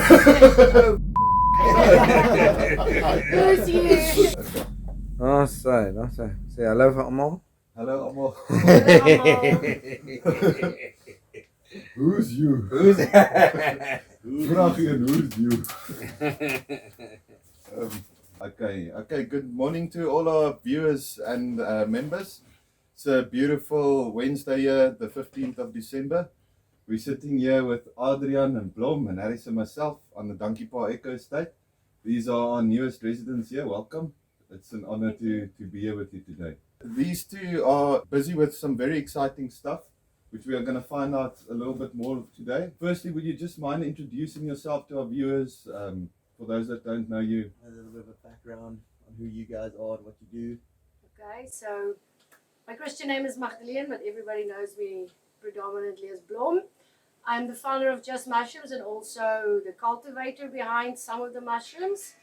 Who's you? Say hello vir almal. Hallo allemaal. Allemaal. Who's you? Vraag je, who's you? Okay, good morning to all our viewers and members. It's a beautiful Wednesday here, the 15th of December. We're sitting here with Adriaan Blom and Harris and myself on the Donkey Park Eco Estate. These are our newest residents here, welcome. It's an honor to be here with you today. These two are busy with some very exciting stuff, which we are going to find out a little bit more of today. Firstly, would you just mind introducing yourself to our viewers, for those that don't know you? A little bit of a background on who you guys are and what you do. Okay, so my Christian name is Magdalene, but everybody knows me predominantly as Blom. I'm the founder of Just Mushrooms and also the cultivator behind some of the mushrooms.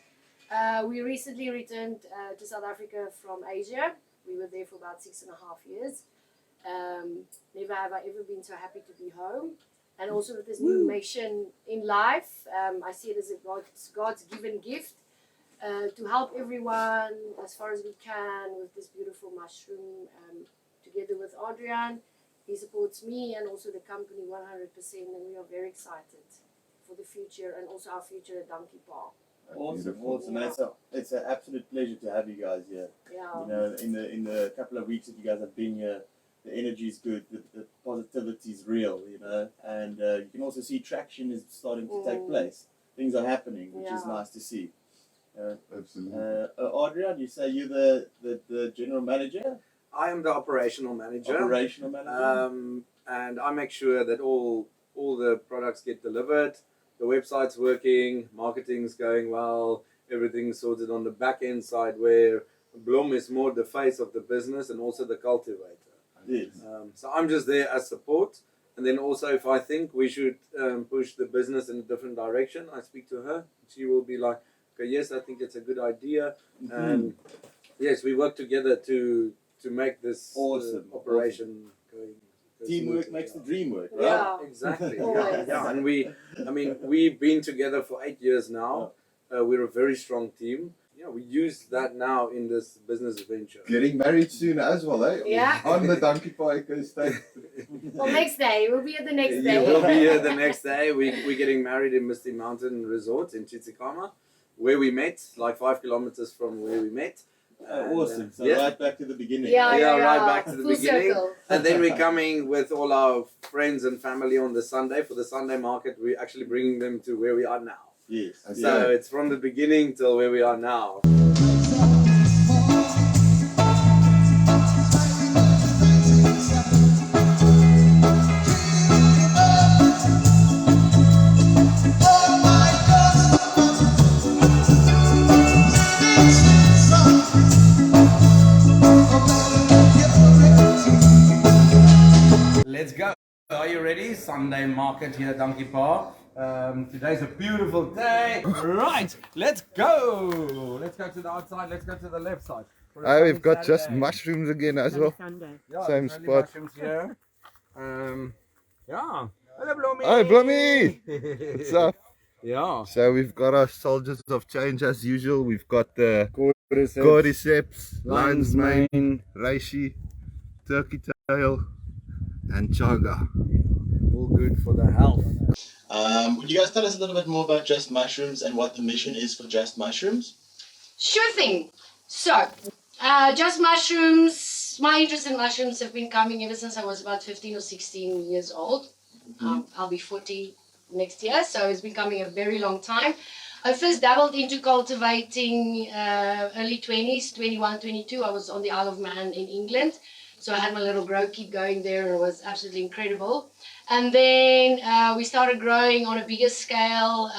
We recently returned to South Africa from Asia. We were there for about 6.5 years. Never have I ever been so happy to be home. And also with this new mission in life, I see it as God's given gift to help everyone as far as we can with this beautiful mushroom. Together with Adriaan, he supports me and also the company 100%, and we are very excited for the future and also our future at Donkey Park. Awesome. Yeah. It's an absolute pleasure to have you guys here. Yeah. You know, in the couple of weeks that you guys have been here, the energy is good, the positivity is real, you know, and you can also see traction is starting to take place. Things are happening, which is nice to see. Absolutely. Adriaan, you say you're the general manager? I am the operational manager. And I make sure that all the products get delivered, the website's working, marketing's going well, everything's sorted on the back end side, where Blom is more the face of the business and also the cultivator. Yes. So I'm just there as support, and then also if I think we should push the business in a different direction, I speak to her. She will be like, okay, yes, I think it's a good idea, and yes, we work together to make this operation going. Teamwork makes the dream work, right? Yeah. Exactly. Always. Yeah. And we've been together for 8 years now. We're a very strong team. Yeah, we use that now in this business venture. Getting married soon as well, eh? Yeah. On the Donkey Park Eco Estate. Well, next day. We'll be here the next You day. will be here the next day. We're getting married in Misty Mountain Resort in Tsitsikamma, where we met, like 5 kilometers from where we met. Awesome. So yeah. right back to the beginning. Yeah, right back to the Full beginning. circle. And then we're coming with all our friends and family on the Sunday. For the Sunday market, we're actually bringing them to where we are now. Yes. So it's from the beginning till where we are now. Let's go. Are you ready? Sunday market here at Donkey Park. Today's a beautiful day. Right, let's go. Let's go to the outside. Let's go to the left side. We've got just mushrooms again as well. Yeah, Same only spot. mushrooms here. Yeah. Hello, Blommy. Hi, Blommy. What's up? Yeah. So we've got our soldiers of change as usual. We've got the Cordyceps, Lionsmane, Reishi, Turkeytail, and Chaga. All good for the health. Would you guys tell us a little bit more about Just Mushrooms and what the mission is for Just Mushrooms? Sure thing. So, Just Mushrooms, my interest in mushrooms have been coming ever since I was about 15 or 16 years old. I'll be 40 next year, so it's been coming a very long time. I first dabbled into cultivating early 20s, 21, 22. I was on the Isle of Man in England. So I had my little grow kit going there, and it was absolutely incredible. And then we started growing on a bigger scale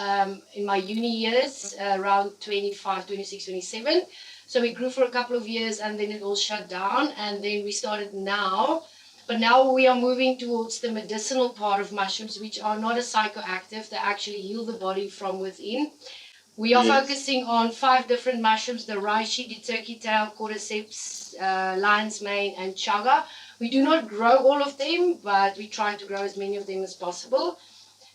in my uni years, around 25, 26, 27. So we grew for a couple of years, and then it all shut down. And then we started now. But now we are moving towards the medicinal part of mushrooms, which are not as psychoactive. They actually heal the body from within. We are focusing on 5 different mushrooms: the Reishi, the Turkeytail, Cordyceps, Lionsmane, and Chaga. We do not grow all of them, but we try to grow as many of them as possible.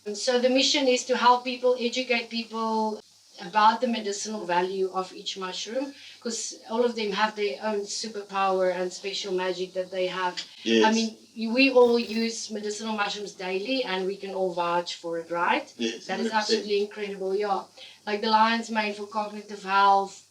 And so the mission is to help people, educate people about the medicinal value of each mushroom, because all of them have their own superpower and special magic that they have. Yes. I mean, we all use medicinal mushrooms daily and we can all vouch for it, right? Yes, That is 100%. absolutely incredible, yeah. Like the Lionsmane for cognitive health.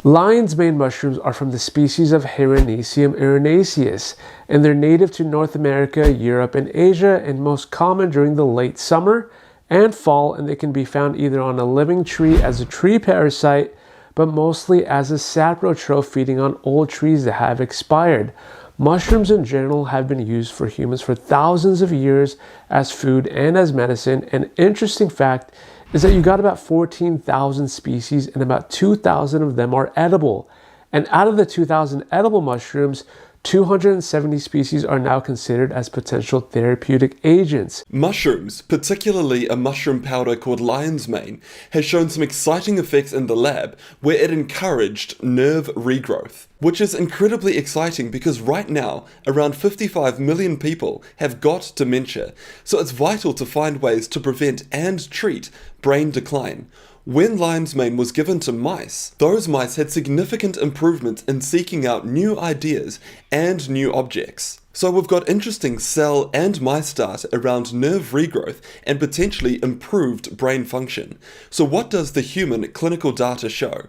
Lion's-mane mushrooms are from the species of Hyranesium erinaceus, and they're native to North America, Europe, and Asia, and most common during the late summer and fall, and they can be found either on a living tree as a tree parasite, but mostly as a saprotroph feeding on old trees that have expired. Mushrooms in general have been used for humans for thousands of years as food and as medicine. An interesting fact is that you got about 14,000 species and about 2,000 of them are edible. And out of the 2,000 edible mushrooms, 270 species are now considered as potential therapeutic agents. Mushrooms, particularly a mushroom powder called Lionsmane, has shown some exciting effects in the lab where it encouraged nerve regrowth, which is incredibly exciting because right now around 55 million people have got dementia, so it's vital to find ways to prevent and treat brain decline. When Lionsmane was given to mice, those mice had significant improvement in seeking out new ideas and new objects. So we've got interesting cell and mice data around nerve regrowth and potentially improved brain function. So what does the human clinical data show?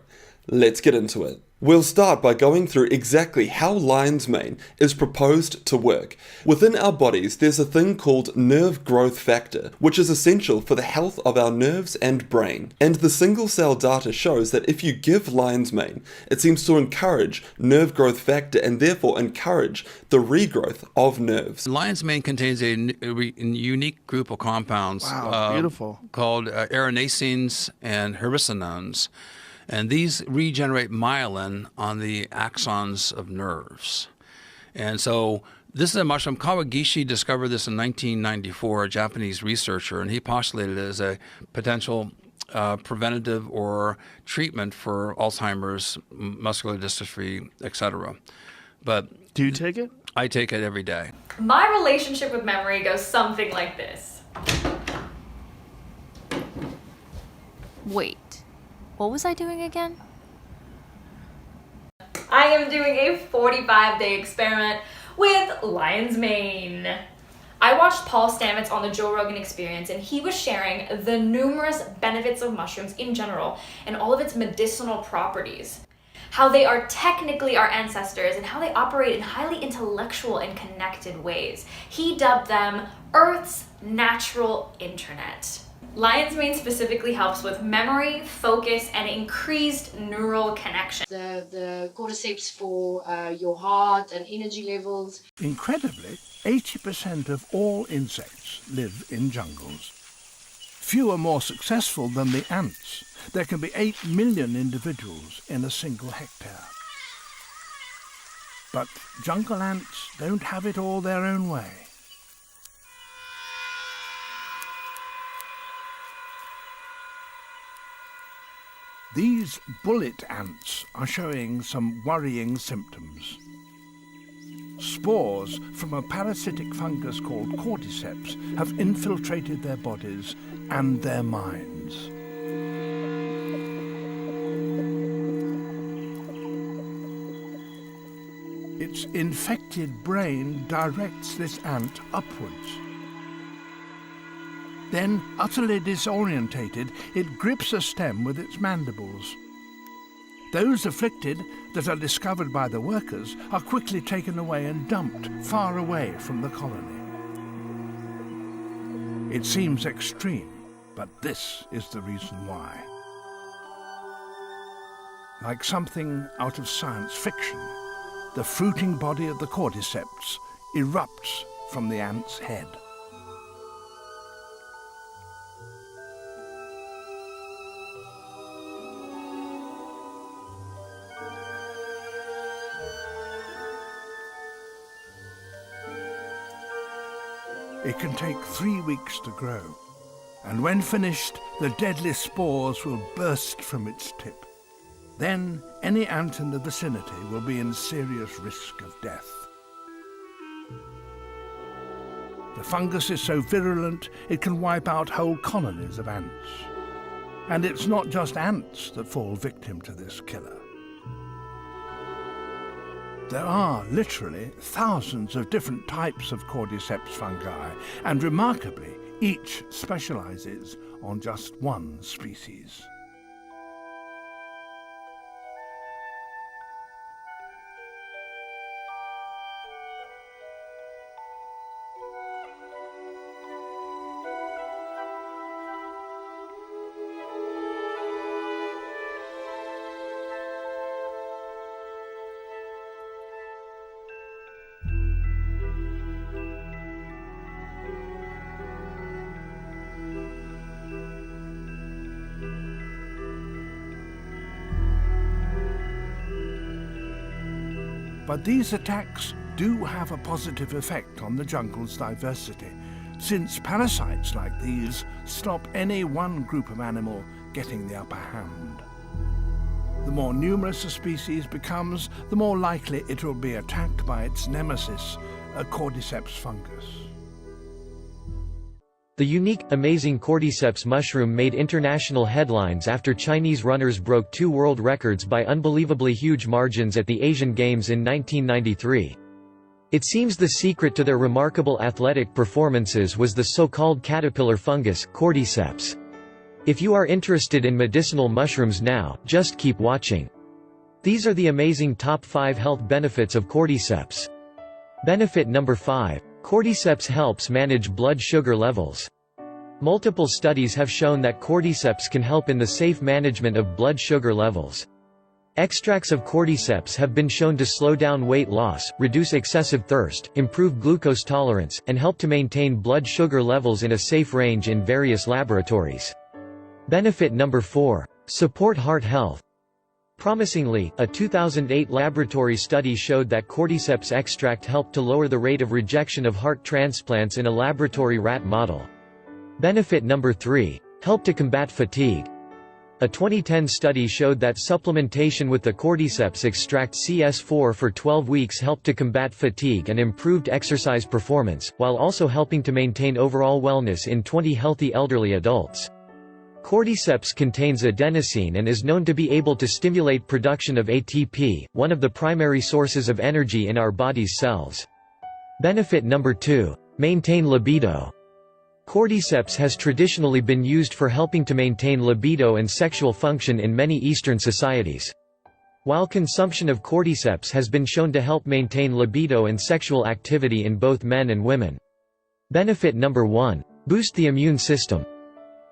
Let's get into it. We'll start by going through exactly how Lionsmane is proposed to work. Within our bodies, there's a thing called nerve growth factor, which is essential for the health of our nerves and brain. And the single cell data shows that if you give Lionsmane, it seems to encourage nerve growth factor and therefore encourage the regrowth of nerves. Lionsmane contains a unique group of compounds beautiful. called erinacines and hericinones. And these regenerate myelin on the axons of nerves. And so this is a mushroom. Kawagishi discovered this in 1994, a Japanese researcher, and he postulated it as a potential preventative or treatment for Alzheimer's, muscular dystrophy, etc. But do you take it? I take it every day. My relationship with memory goes something like this. Wait. What was I doing again? I am doing a 45-day experiment with Lionsmane. I watched Paul Stamets on the Joe Rogan Experience, and he was sharing the numerous benefits of mushrooms in general and all of its medicinal properties. How they are technically our ancestors and how they operate in highly intellectual and connected ways. He dubbed them Earth's natural internet. Lionsmane specifically helps with memory, focus, and increased neural connection. The cordyceps for your heart and energy levels. Incredibly, 80% of all insects live in jungles. Few are more successful than the ants. There can be 8 million individuals in a single hectare. But jungle ants don't have it all their own way. These bullet ants are showing some worrying symptoms. Spores from a parasitic fungus called Cordyceps have infiltrated their bodies and their minds. Its infected brain directs this ant upwards. Then, utterly disorientated, it grips a stem with its mandibles. Those afflicted that are discovered by the workers are quickly taken away and dumped far away from the colony. It seems extreme, but this is the reason why. Like something out of science fiction, the fruiting body of the Cordyceps erupts from the ant's head. It can take 3 weeks to grow, and when finished, the deadly spores will burst from its tip. Then, any ant in the vicinity will be in serious risk of death. The fungus is so virulent it can wipe out whole colonies of ants. And it's not just ants that fall victim to this killer. There are literally thousands of different types of Cordyceps fungi, and remarkably, each specializes on just one species. But these attacks do have a positive effect on the jungle's diversity, since parasites like these stop any one group of animal getting the upper hand. The more numerous a species becomes, the more likely it will be attacked by its nemesis, a Cordyceps fungus. The unique, amazing Cordyceps mushroom made international headlines after Chinese runners broke 2 world records by unbelievably huge margins at the Asian Games in 1993. It seems the secret to their remarkable athletic performances was the so-called caterpillar fungus, Cordyceps. If you are interested in medicinal mushrooms now, just keep watching. These are the amazing top 5 health benefits of Cordyceps. Benefit number 5. Cordyceps helps manage blood sugar levels. Multiple studies have shown that Cordyceps can help in the safe management of blood sugar levels. Extracts of Cordyceps have been shown to slow down weight loss, reduce excessive thirst, improve glucose tolerance, and help to maintain blood sugar levels in a safe range in various laboratories. Benefit number 4. Support heart health. Promisingly, a 2008 laboratory study showed that Cordyceps extract helped to lower the rate of rejection of heart transplants in a laboratory rat model. Benefit number 3. Help to combat fatigue. A 2010 study showed that supplementation with the Cordyceps extract CS4 for 12 weeks helped to combat fatigue and improved exercise performance, while also helping to maintain overall wellness in 20 healthy elderly adults. Cordyceps contains adenosine and is known to be able to stimulate production of ATP, one of the primary sources of energy in our body's cells. Benefit number 2. Maintain libido. Cordyceps has traditionally been used for helping to maintain libido and sexual function in many Eastern societies. While consumption of Cordyceps has been shown to help maintain libido and sexual activity in both men and women. Benefit number 1. Boost the immune system.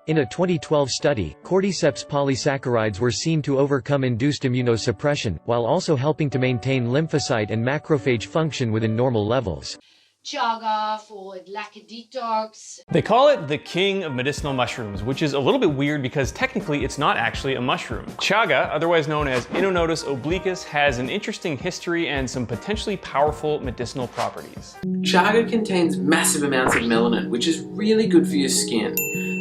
In a 2012 study, Cordyceps polysaccharides were seen to overcome induced immunosuppression, while also helping to maintain lymphocyte and macrophage function within normal levels. Chaga for like a detox. They call it the king of medicinal mushrooms, which is a little bit weird because technically it's not actually a mushroom. Chaga, otherwise known as Inonotus obliquus, has an interesting history and some potentially powerful medicinal properties. Chaga contains massive amounts of melanin, which is really good for your skin.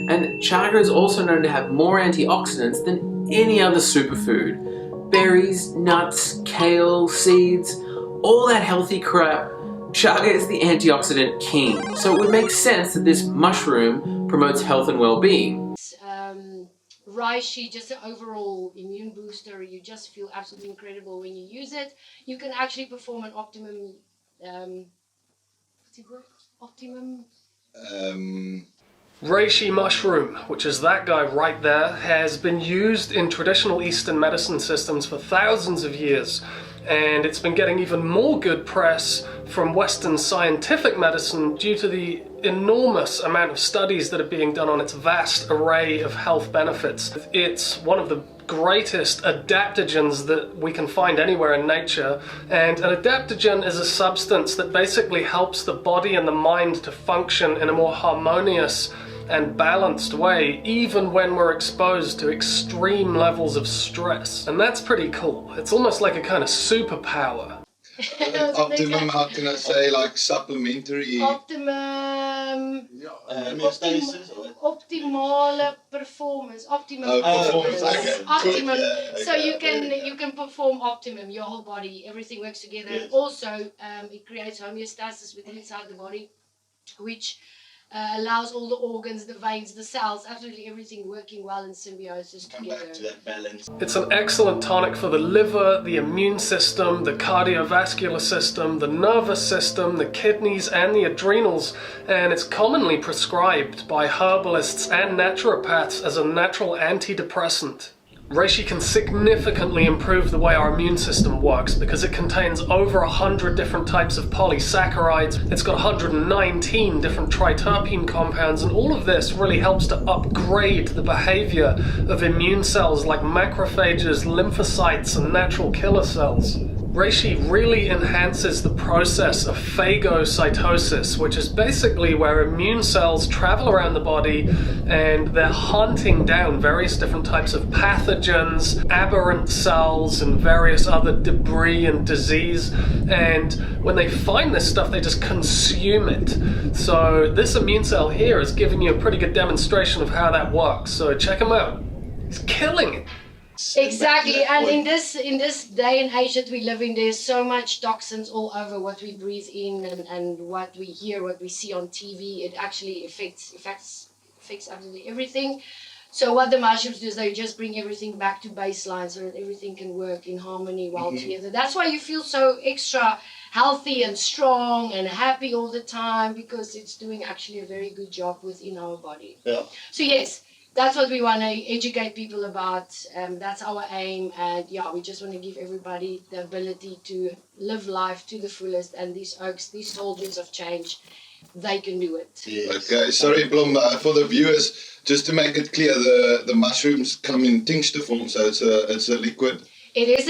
And chaga is also known to have more antioxidants than any other superfood. Berries, nuts, kale, seeds, all that healthy crap. Chaga is the antioxidant king, so it would make sense that this mushroom promotes health and well-being. Reishi, just an overall immune booster. You just feel absolutely incredible when you use it. You can actually perform an optimum, Reishi mushroom, which is that guy right there, has been used in traditional Eastern medicine systems for thousands of years. And it's been getting even more good press from Western scientific medicine due to the enormous amount of studies that are being done on its vast array of health benefits. It's one of the greatest adaptogens that we can find anywhere in nature, and an adaptogen is a substance that basically helps the body and the mind to function in a more harmonious and balanced way, even when we're exposed to extreme levels of stress. And that's pretty cool. It's almost like a kind of superpower. Optimum, how can I say, like supplementary? Optimum. Optimal performance. Optimum. Performance. Okay. Optimum. So you can perform optimum. Your whole body, everything works together. Yes. Also, it creates homeostasis within inside the body. which allows all the organs, the veins, the cells, absolutely everything working well in symbiosis together. Come back to that balance. It's an excellent tonic for the liver, the immune system, the cardiovascular system, the nervous system, the kidneys and the adrenals, and it's commonly prescribed by herbalists and naturopaths as a natural antidepressant. Reishi can significantly improve the way our immune system works because it contains over 100 different types of polysaccharides. It's got 119 different triterpene compounds, and all of this really helps to upgrade the behavior of immune cells like macrophages, lymphocytes, and natural killer cells. Reishi really enhances the process of phagocytosis, which is basically where immune cells travel around the body and they're hunting down various different types of pathogens, aberrant cells, and various other debris and disease. And when they find this stuff, they just consume it. So this immune cell here is giving you a pretty good demonstration of how that works. So check him out. He's killing it. Exactly, and in this day and age that we live in, there's so much toxins all over what we breathe in and what we hear, what we see on TV. It actually affects absolutely everything. So what the mushrooms do is they just bring everything back to baseline so that everything can work in harmony well together. That's why you feel so extra healthy and strong and happy all the time, because it's doing actually a very good job within our body. Yeah. So yes, that's what we want to educate people about. That's our aim, and yeah, we just want to give everybody the ability to live life to the fullest. And these oaks, these soldiers of change, they can do it. Yes. Okay, sorry, Blom, for the viewers, just to make it clear, the mushrooms come in tincture form, so it's a liquid. It is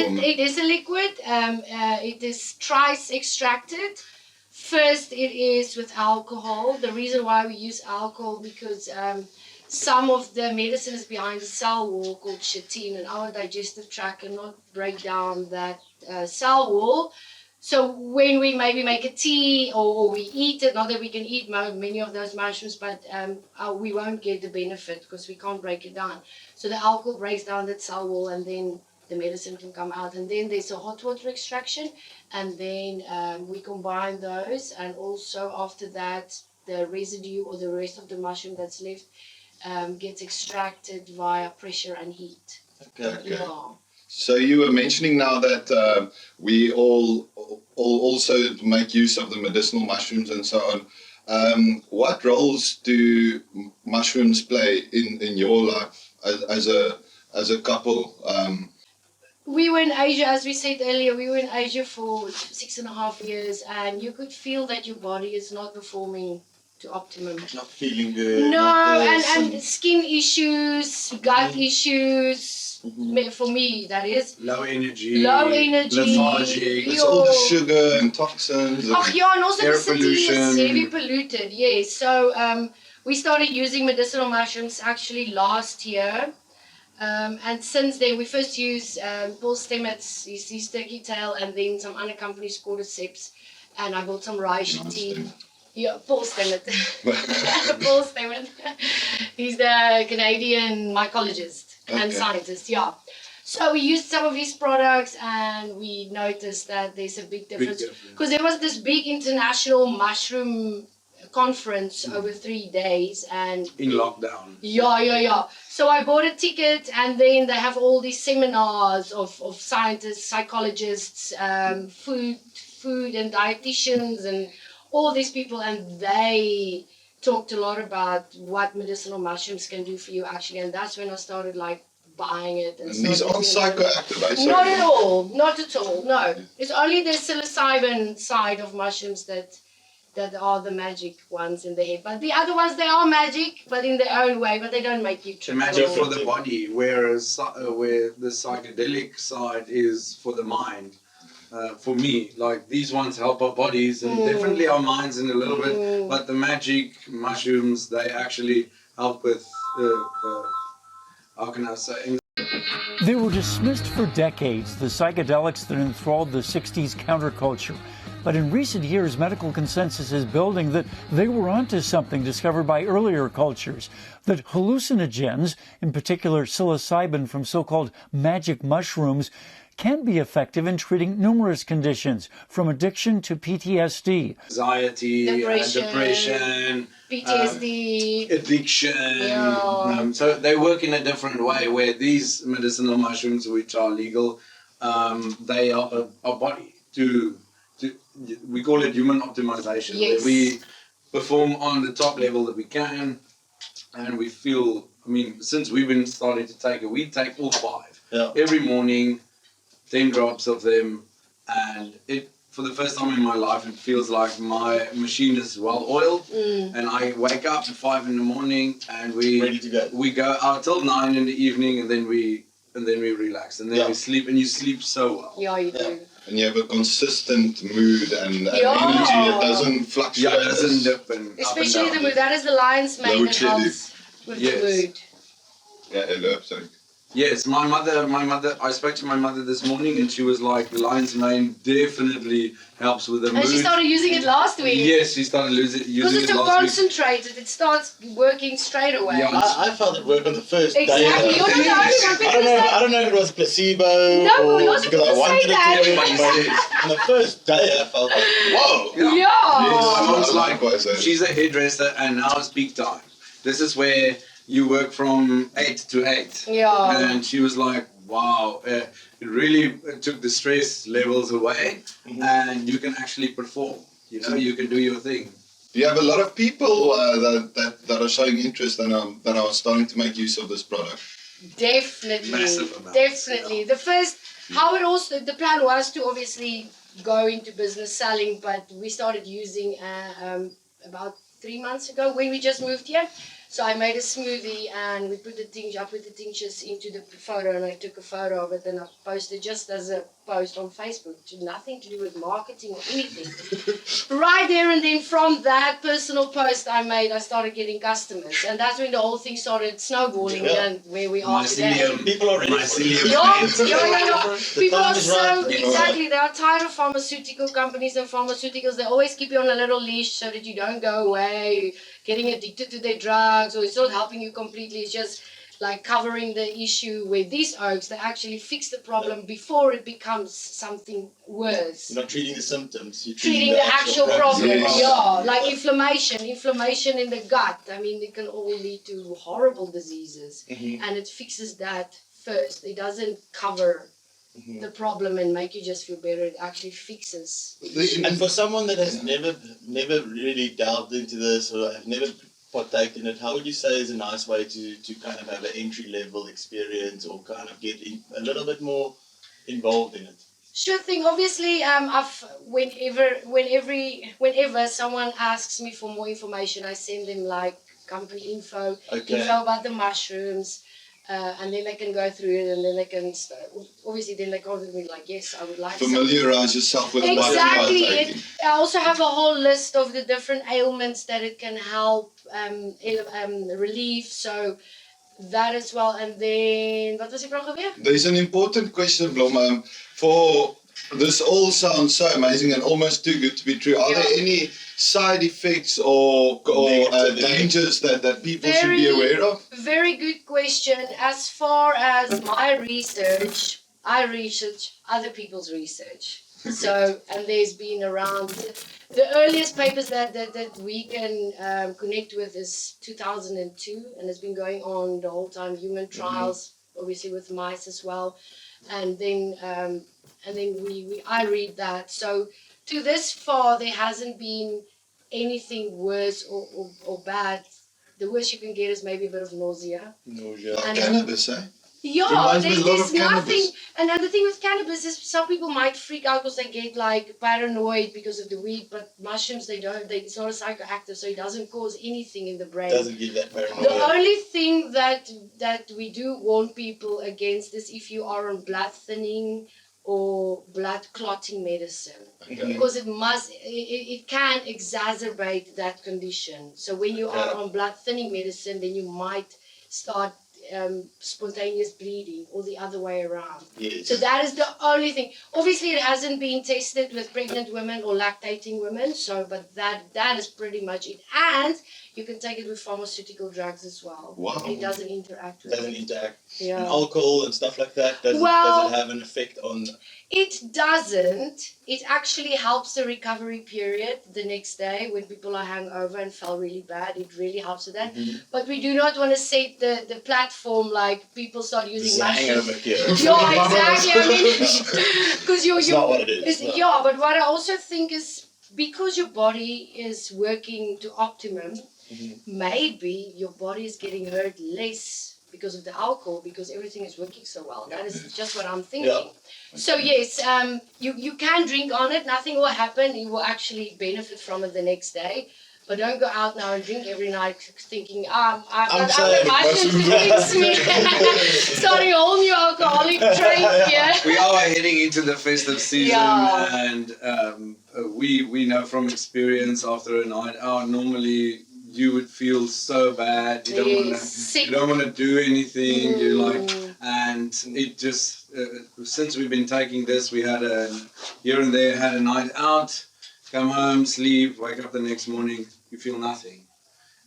a liquid. It is trice extracted. First, it is with alcohol. The reason why we use alcohol because some of the medicine is behind the cell wall called chitin, and our digestive tract cannot break down that cell wall. So when we maybe make a tea or we eat it, not that we can eat many of those mushrooms, but we won't get the benefit because we can't break it down. So the alcohol breaks down that cell wall, and then the medicine can come out. And then there's a hot water extraction, and then we combine those, and also after that the residue or the rest of the mushroom that's left gets extracted via pressure and heat. Okay. Yeah. So you were mentioning now that we all also make use of the medicinal mushrooms and so on. What roles do mushrooms play in your life as a couple? We were in Asia, as we said earlier, we were in Asia for 6.5 years, and you could feel that your body is not performing to optimum. Not feeling good. No, and skin issues, gut issues, for me that is. Low energy. Lethargic. It's all the sugar and toxins. And and also air the city pollution. is heavy polluted, yes. So we started using medicinal mushrooms actually last year. And since then, we first used Paul Stamets, his Turkeytail, and then some other companies, Cordyceps, and I bought some Reishi tea. Yeah, Paul Stamets. Paul Stamets. He's the Canadian mycologist and scientist, yeah. So we used some of his products, and we noticed that there's a big difference. Because there was this big international mushroom conference over 3 days, and in lockdown. Yeah. So I bought a ticket, and then they have all these seminars of scientists, psychologists, food and dietitians, and all these people, and they talked a lot about what medicinal mushrooms can do for you actually, and that's when I started like buying it. And these aren't psychoactive, Not at all, no. It's only the psilocybin side of mushrooms that are the magic ones in the head. But the other ones, they are magic, but in their own way, but they don't make you trip. Magic for the body, whereas where the psychedelic side is for the mind. For me, like these ones help our bodies and definitely our minds in a little bit, but the magic mushrooms, they actually help with, how can I say? They were dismissed for decades, the psychedelics that enthralled the 60s counterculture. But in recent years, medical consensus is building that they were onto something discovered by earlier cultures, that hallucinogens, in particular psilocybin from so-called magic mushrooms, can be effective in treating numerous conditions, from addiction to PTSD. Anxiety, depression, PTSD, addiction. Yeah. So they work in a different way, where these medicinal mushrooms, which are legal, they help our body to we call it human optimization. Yes. Where we perform on the top level that we can, and we feel, I mean, since we've been starting to take it, we take all 5. Yeah. Every morning, 10 drops of them, and it, for the first time in my life, it feels like my machine is well oiled, and I wake up at 5 in the morning, and Ready to go. we go out till 9 in the evening, and then we relax, and then we sleep, and you sleep so well. Yeah, you do. And you have a consistent mood and Yeah. energy. It doesn't fluctuate. Yeah, it doesn't dip and Especially up the and mood. That is the Lionsmane Load that shedding. helps with Yes. the mood. Yeah, hello, sorry. Yes, my mother, I spoke to my mother this morning, and she was like, Lionsmane definitely helps with the mood. And she started using it last week. Yes, she started using Because it it's so last week. concentrated, it starts working straight away. Yeah, I felt it work on the first day. Exactly. You're not the only one. I don't know if it was placebo No, or you're not because I supposed to wanted say it that. to be, but on the first day I felt like, whoa. Yeah. Yes, my mom's Likewise, like, she's a hairdresser, and now it's peak time. This is where you work from 8 to 8. Yeah. And she was like, wow, it really took the stress levels away, and you can actually perform. You know, you can do your thing. You have a lot of people that are showing interest and are starting to make use of this product. Definitely. Massive amount. Definitely. The plan was to obviously go into business selling, but we started using about 3 months ago when we just moved here. So I made a smoothie, and we put the tinctures into the photo, and I took a photo of it, and I posted just as a post on Facebook. Nothing to do with marketing or anything. Right there and then, from that personal post I made, I started getting customers, and that's when the whole thing started snowballing, and where we are today. People are ready for it. Yeah. People are time is so, right. exactly, they are tired of pharmaceutical companies and pharmaceuticals. They always keep you on a little leash so that you don't go away, getting addicted to their drugs, or it's not helping you completely. It's just like covering the issue. With these oaks, they actually fix the problem before it becomes something worse. You're not treating the symptoms, you're Treating the actual problem, Yes. yeah, like inflammation in the gut. I mean, it can all lead to horrible diseases, and it fixes that first. It doesn't cover the problem and make you just feel better. It actually fixes. And for someone that has never really delved into this or have never partaken in it, how would you say is a nice way to kind of have an entry level experience or kind of get a little bit more involved in it? Sure thing. Obviously, whenever someone asks me for more information, I send them like company info about the mushrooms, and then they can go through it, and then they can obviously then they contact me like, yes, I would like Familiarize yourself with exactly. what you're I also have a whole list of the different ailments that it can help relieve. So that as well. And then what was die vraag weer? There's an important question, Blom. For this all sounds so amazing and almost too good to be true. Are there any side effects or dangers that people should be aware of? Very good question. As far as my research, I research other people's research. So, and there's been around, the earliest papers that we can connect with is 2002, and it's been going on the whole time, human trials, obviously with mice as well. And then I read that. So to this far, there hasn't been anything worse or bad. The worst you can get is maybe a bit of nausea. Like cannabis, eh? Yeah, Reminds me a lot there's of cannabis. nothing. Another thing with cannabis is some people might freak out because they get like paranoid because of the weed, but mushrooms, it's not a psychoactive, so it doesn't cause anything in the brain. Doesn't give that paranoia. The only thing that we do warn people against is if you are on blood thinning or blood clotting medicine, because it can exacerbate that condition. So when you are on blood thinning medicine, then you might start spontaneous bleeding or the other way around. Yes. So that is the only thing. Obviously, it hasn't been tested with pregnant women or lactating women. So, but that is pretty much it. And you can take it with pharmaceutical drugs as well. Wow. It doesn't interact with Doesn't it. interact. Yeah. And alcohol and stuff like that. Does it have an effect on? It doesn't. It actually helps the recovery period the next day when people are hungover and felt really bad. It really helps with that. But we do not want to set the platform like people start using mushrooms. Hangover cure. Yeah, exactly. I mean, because It's not what it is. No. Yeah, but what I also think is because your body is working to optimum, maybe your body is getting hurt less because of the alcohol, because everything is working so well. That is just what I'm thinking. Yeah. So yes, you can drink on it. Nothing will happen. You will actually benefit from it the next day. But don't go out now and drink every night thinking, I'm mushrooms to fix me. Starting a whole new alcoholic drink here. We are heading into the festive season, and we know from experience after a night out, normally you would feel so bad. You don't want to do anything. You like, and it just since we've been taking this, we had here and there had a night out, come home, sleep, wake up the next morning, you feel nothing.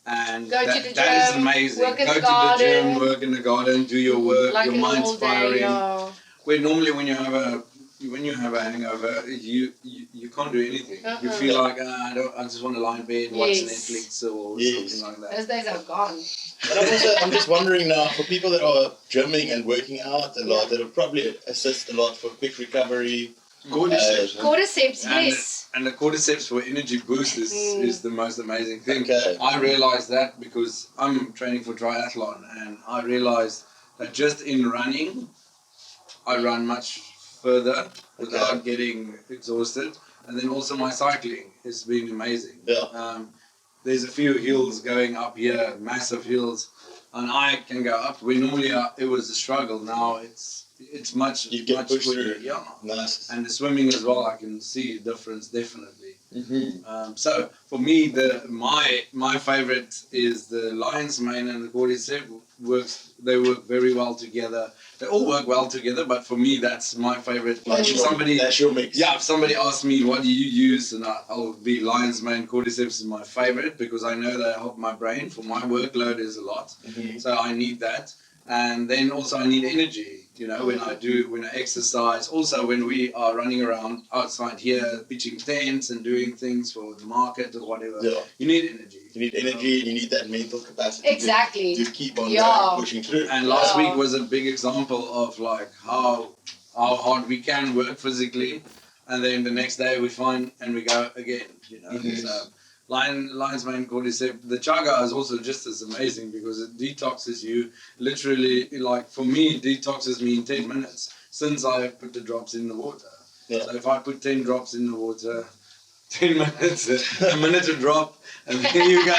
And that is amazing. Work in Go the to garden, the gym, work in the garden, do your work, like your a mind's normal day, firing. Where normally when you have a hangover, you can't do anything. You feel like I just want to lie in bed and watch Netflix or something like that. Those days are gone. But I'm just wondering now, for people that are gymming and working out a lot, that'll probably assist a lot for quick recovery. Cordyceps, yes. And the cordyceps for energy boost is the most amazing thing. Okay. I realized that because I'm training for triathlon, and I realized that just in running, I run much further without getting exhausted. And then also my cycling has been amazing. Yeah. There's a few hills going up here, massive hills, and I can go up. We normally it was a struggle. Now it's much much quicker. Yeah. Nice. And the swimming as well, I can see a difference definitely. So for me, my favorite is the Lionsmane and the Cordyceps. They work very well together. They all work well together, but for me, that's my favorite. Like that's your mix. Yeah, if somebody asks me what do you use, and I'll be Lionsmane. Cordyceps is my favorite because I know they help my brain. For my workload is a lot, so I need that. And then also I need energy. You know, when I exercise, also when we are running around outside here, pitching tents and doing things for the market or whatever, you need energy. You need energy, and you need that mental capacity to keep on pushing through. And last week was a big example of like how hard we can work physically, and then the next day we find and we go again. You know, so Lionsmane Cordyceps. The Chaga is also just as amazing because it detoxes you. Literally, like for me, it detoxes me in 10 minutes since I put the drops in the water. So if I put 10 drops in the water, 10 minutes, a minute to drop, and there you go.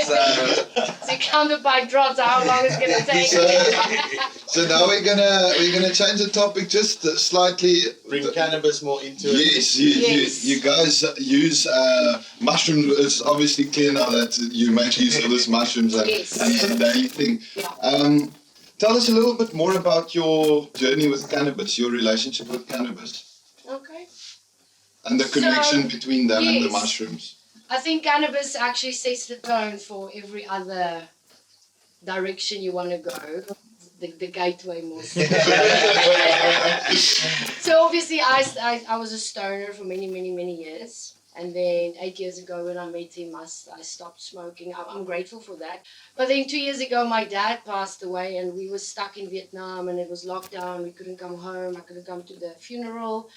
So you counted by drops, how long it's going to take. So now we're gonna change the topic just slightly. Bring cannabis more into it. Yes, you guys use mushroom. It's obviously clear now that you make use of these mushrooms and it's a daily thing. Tell us a little bit more about your journey with cannabis, your relationship with cannabis. Okay. And the connection between them and the mushrooms. I think cannabis actually sets the tone for every other direction you want to go. The gateway more. So obviously I was a stoner for many years, and then 8 years ago when I met him I stopped smoking. I'm grateful for that. But then 2 years ago my dad passed away, and we were stuck in Vietnam, and it was lockdown. We couldn't come home. I couldn't come to the funeral,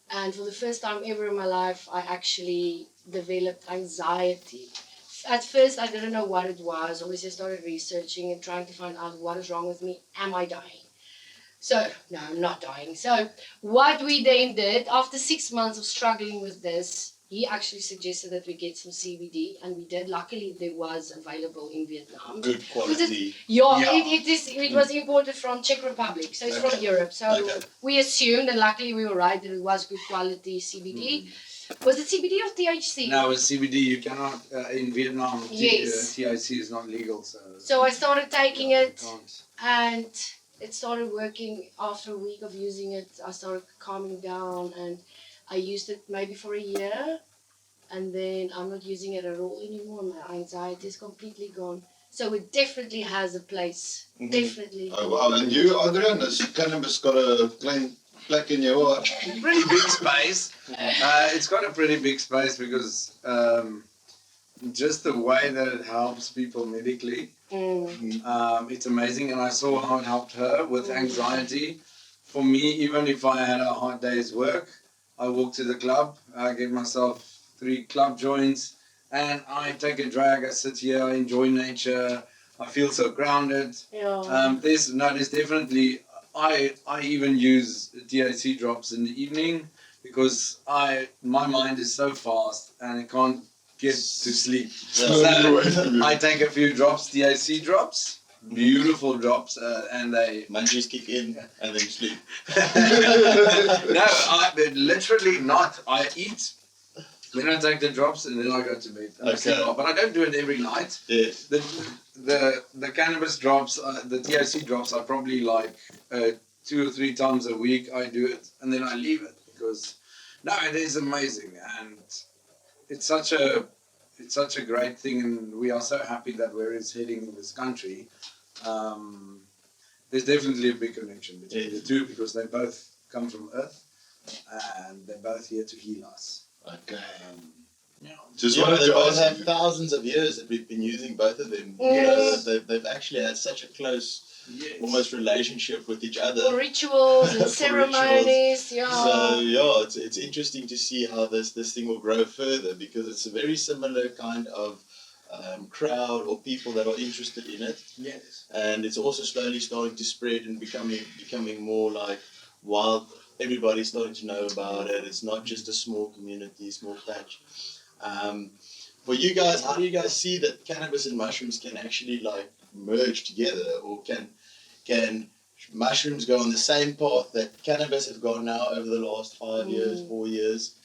and for the first time ever in my life I actually developed anxiety. At first, I didn't know what it was. Obviously, I started researching and trying to find out what is wrong with me. Am I dying? So, no, I'm not dying. So, what we then did, after 6 months of struggling with this, he actually suggested that we get some CBD, and we did. Luckily, there was available in Vietnam. Good quality. It was imported from Czech Republic, so it's from Europe. So we assumed, and luckily we were right, that it was good quality CBD. Was it CBD or THC? No, with CBD you cannot in Vietnam. Yes. THC is not legal, so. So I started taking you it, can't. and it started working. After a week of using it, I started calming down, and I used it maybe for a year, and then I'm not using it at all anymore. My anxiety is completely gone. So it definitely has a place. Definitely. Oh, wow. And you, Adriaan, has cannabis got a plain plaque in your heart? Pretty big space. It's got a pretty big space because just the way that it helps people medically, it's amazing. And I saw how it helped her with anxiety. For me, even if I had a hard day's work, I walk to the club, I get myself 3 club joints, and I take a drag. I sit here, I enjoy nature. I feel so grounded. Yeah. There's definitely. I even use THC drops in the evening because my mind is so fast and I can't get to sleep. Yeah. So I take a few drops, THC drops, beautiful drops, and they munchies kick in and then you sleep. No, literally not. I eat. Then I take the drops and then I go to bed. Okay. But I don't do it every night. Yes. The cannabis drops, the THC drops are probably like 2 or 3 times a week I do it, and then I leave it because it is amazing, and it's such a great thing, and we are so happy that where it's heading in this country. There's definitely a big connection between the two because they both come from Earth, and they're both here to heal us. Okay. Just They wanted to both ask have you. thousands of years that we've been using both of them. Yes. They've actually had such a close, almost relationship with each other. For rituals and For ceremonies, yeah. So it's interesting to see how this thing will grow further because it's a very similar kind of crowd or people that are interested in it. Yes. And it's also slowly starting to spread and becoming more like wild. Everybody's starting to know about it. It's not just a small community, small patch. For you guys, how do you guys see that cannabis and mushrooms can actually like merge together, or can mushrooms go on the same path that cannabis have gone now over the last 5 years, 4 years,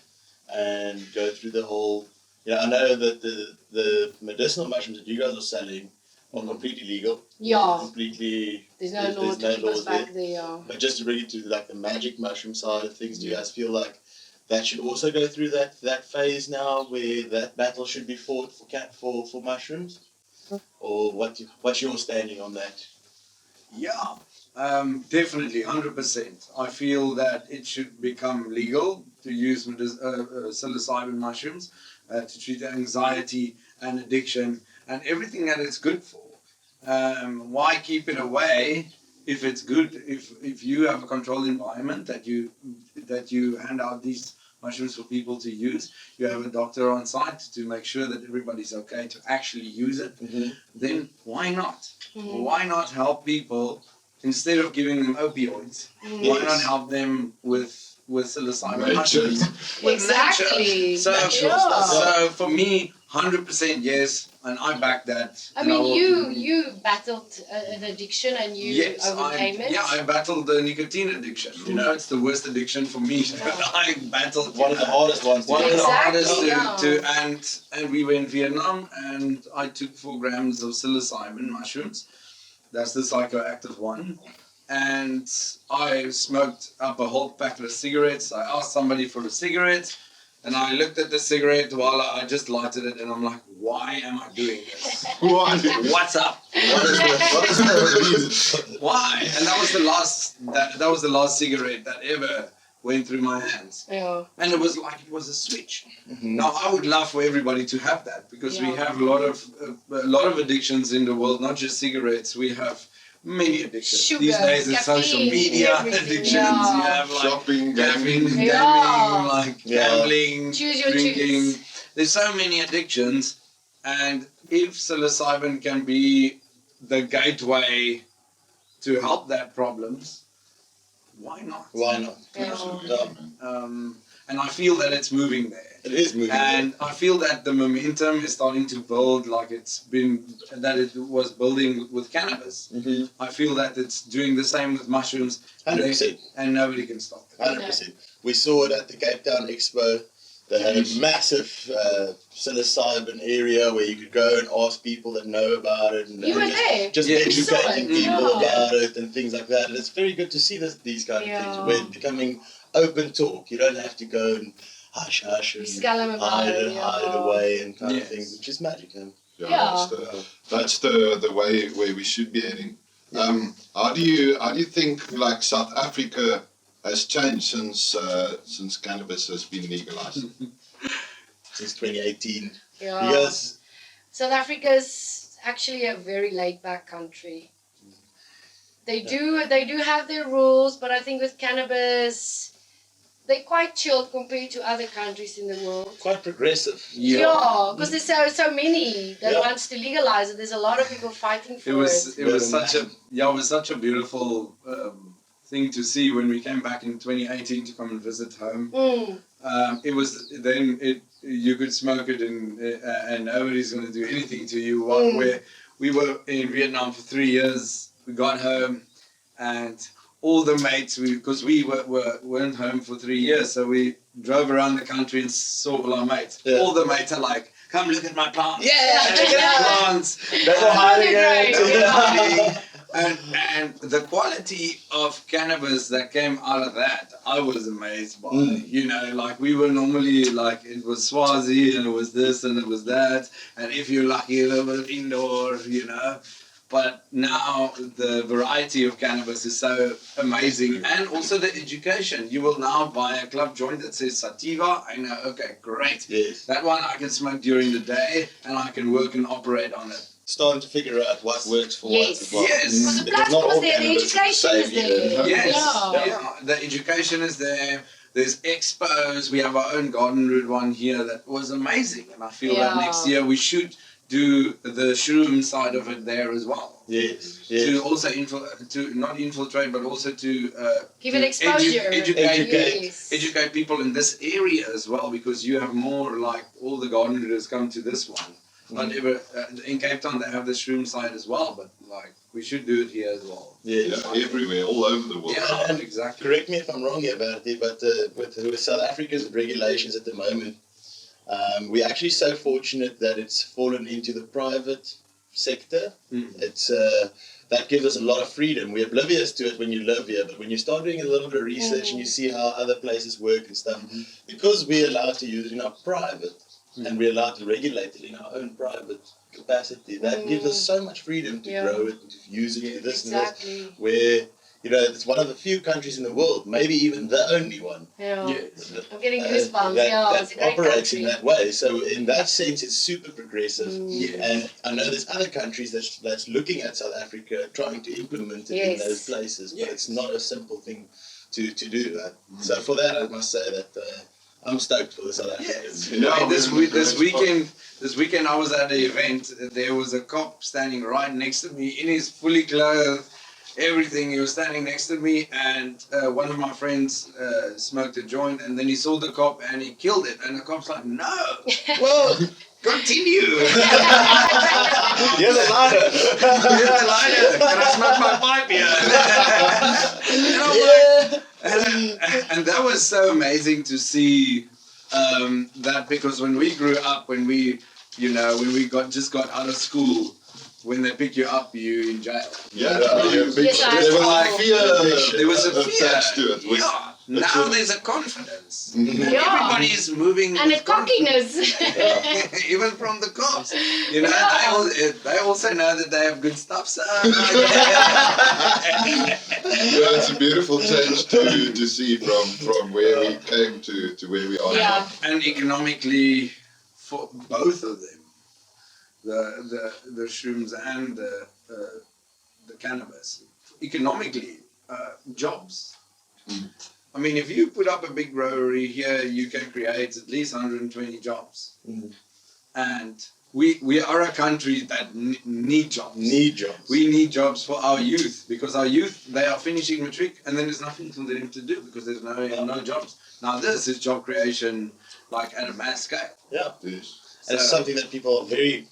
and go through the whole? I know that the medicinal mushrooms that you guys are selling are completely legal. Yeah. Completely. There's no law to keep us back there. Yeah. But just to bring it to like the magic mushroom side of things, do you guys feel like that should also go through that phase now, where that battle should be fought for mushrooms, or what's your standing on that? Yeah, definitely, 100%. I feel that it should become legal to use psilocybin mushrooms to treat anxiety and addiction and everything that it's good for. Why keep it away if it's good? If you have a controlled environment that you hand out these mushrooms for people to use, you have a doctor on site to make sure that everybody's okay to actually use it, then why not? Why not help people instead of giving them opioids? Why not help them with psilocybin mushrooms? Exactly. So for me, 100% yes, and I back that. I mean, you battled an addiction and you overcame it. Yeah, I battled the nicotine addiction. It's the worst addiction for me. I battled one of the hardest ones. One of the hardest and we were in Vietnam, and I took 4 grams of psilocybin mushrooms. That's the psychoactive one. And I smoked up a whole packet of cigarettes. I asked somebody for a cigarette, and I looked at the cigarette while I just lighted it, and I'm like, why am I doing this? What's up? Why? And that was the last cigarette that ever went through my hands. Yeah. And it was a switch. Now I would love for everybody to have that, because we have a lot of addictions in the world, not just cigarettes. We have many addictions. Sugar, these days it's caffeine, social media addictions. You have like shopping, gaming, gambling, drinking. There's so many addictions, and if psilocybin can be the gateway to help that problems, why not? Why not? And I feel that it's moving there. It is moving. And I feel that the momentum is starting to build like it was building with cannabis. I feel that it's doing the same with mushrooms. 100%. And nobody can stop it. 100%. We saw it at the Cape Town Expo. They had a massive psilocybin area where you could go and ask people that know about it, and You were there. just Yeah. educating people Yeah. about it and things like that. And it's very good to see these kind of things where it's becoming open talk. You don't have to go and hush and Scallum about it, hide it away and kind of things, which is magic. Yeah. That's the way where we should be heading. How do you think like South Africa has changed since cannabis has been legalized? Since 2018. Yeah. Because South Africa's actually a very laid back country. They do have their rules, but I think with cannabis, they're quite chilled compared to other countries in the world. quite progressive. Yeah, because there's so many that Yeah. wants to legalize it. There's a lot of people fighting for it. It was such a beautiful thing to see when we came back in 2018 to come and visit home. It was then you could smoke it and nobody's going to do anything to you. Where we were in Vietnam for 3 years, we got home and all the mates, because we weren't home for 3 years, so we drove around the country and saw all our mates. Yeah. All the mates are like, "Come look at my plants." Yeah, check out the plants. That's all hiding it. And the quality of cannabis that came out of that, I was amazed by. You know, like we were normally like, it was Swazi and it was this and it was that, and if you're lucky, a little bit of indoor, you know. But now the variety of cannabis is so amazing, and also the education. You will now buy a club joint that says sativa. I know, okay, great. Yes. That one I can smoke during the day, and I can work and operate on it. Starting to figure out what works for what as well. Yes. Because the platform's there, the education is there. Yes. Yeah. Yeah. The education is there. There's expos. We have our own garden route one here that was amazing, and I feel that next year we should do the shroom side of it there as well. Yes. To also not infiltrate, but also to Give it exposure. Educate people in this area as well, because you have more like all the garden routers come to this one. But in Cape Town they have the shroom side as well, but like we should do it here as well. Yeah, everywhere, all over the world. Yeah, and exactly. Correct me if I'm wrong here about it, but with South Africa's regulations at the moment, we're actually so fortunate that it's fallen into the private sector. It's that gives us a lot of freedom. We're oblivious to it when you live here, but when you start doing a little bit of research and you see how other places work and stuff, because we're allowed to use it in our private, and we're allowed to regulate it in our own private capacity, that gives us so much freedom to grow it, and to use it, to this and this, where, you know, it's one of the few countries in the world, maybe even the only one. Yeah. I'm getting goosebumps. That It's a great operates country. in that way. So in that sense, it's super progressive. And I know there's other countries that's looking at South Africa, trying to implement it in those places, but it's not a simple thing to do that. So for that, I must say that I'm stoked for the South Africans. This weekend I was at an event. There was a cop standing right next to me in his fully clothed, everything. He was standing next to me, and one of my friends smoked a joint, and then he saw the cop and he killed it. And the cop's like, "No, well, continue. You're the lighter. You're the lighter. Can I smoke my pipe here?" And I'm like, and that was so amazing to see that, because when we grew up, when we got out of school, when they pick you up, you're in jail. There was a fear attached to it. Now there's a confidence. Everybody's moving, and a cockiness. even from the cops. You know, they also know that they have good stuff. So it's a beautiful change to see from where we came to where we are now. And economically, for both of them, the shrooms and the cannabis, economically, jobs. I mean, if you put up a big brewery here, you can create at least 120 jobs. And we are a country that need jobs. We need jobs for our youth, because our youth, they are finishing matric and then there's nothing for them to do because there's no jobs. Now this is job creation, like at a mass scale. Yeah. And it's something that people are very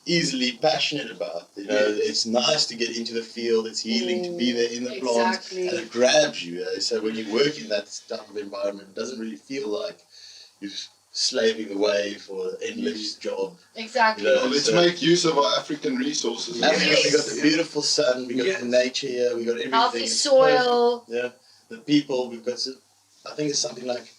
easily passionate about. You know, it's nice to get into the field. It's healing to be there in the plant, and it grabs you. So when you work in that type of environment, it doesn't really feel like you're slaving away for an endless job. Exactly. You know, Let's make use of our African resources. Africa, we got the beautiful sun, we got the nature here, we got everything. Healthy soil. Yeah, the people, we've got, I think it's something like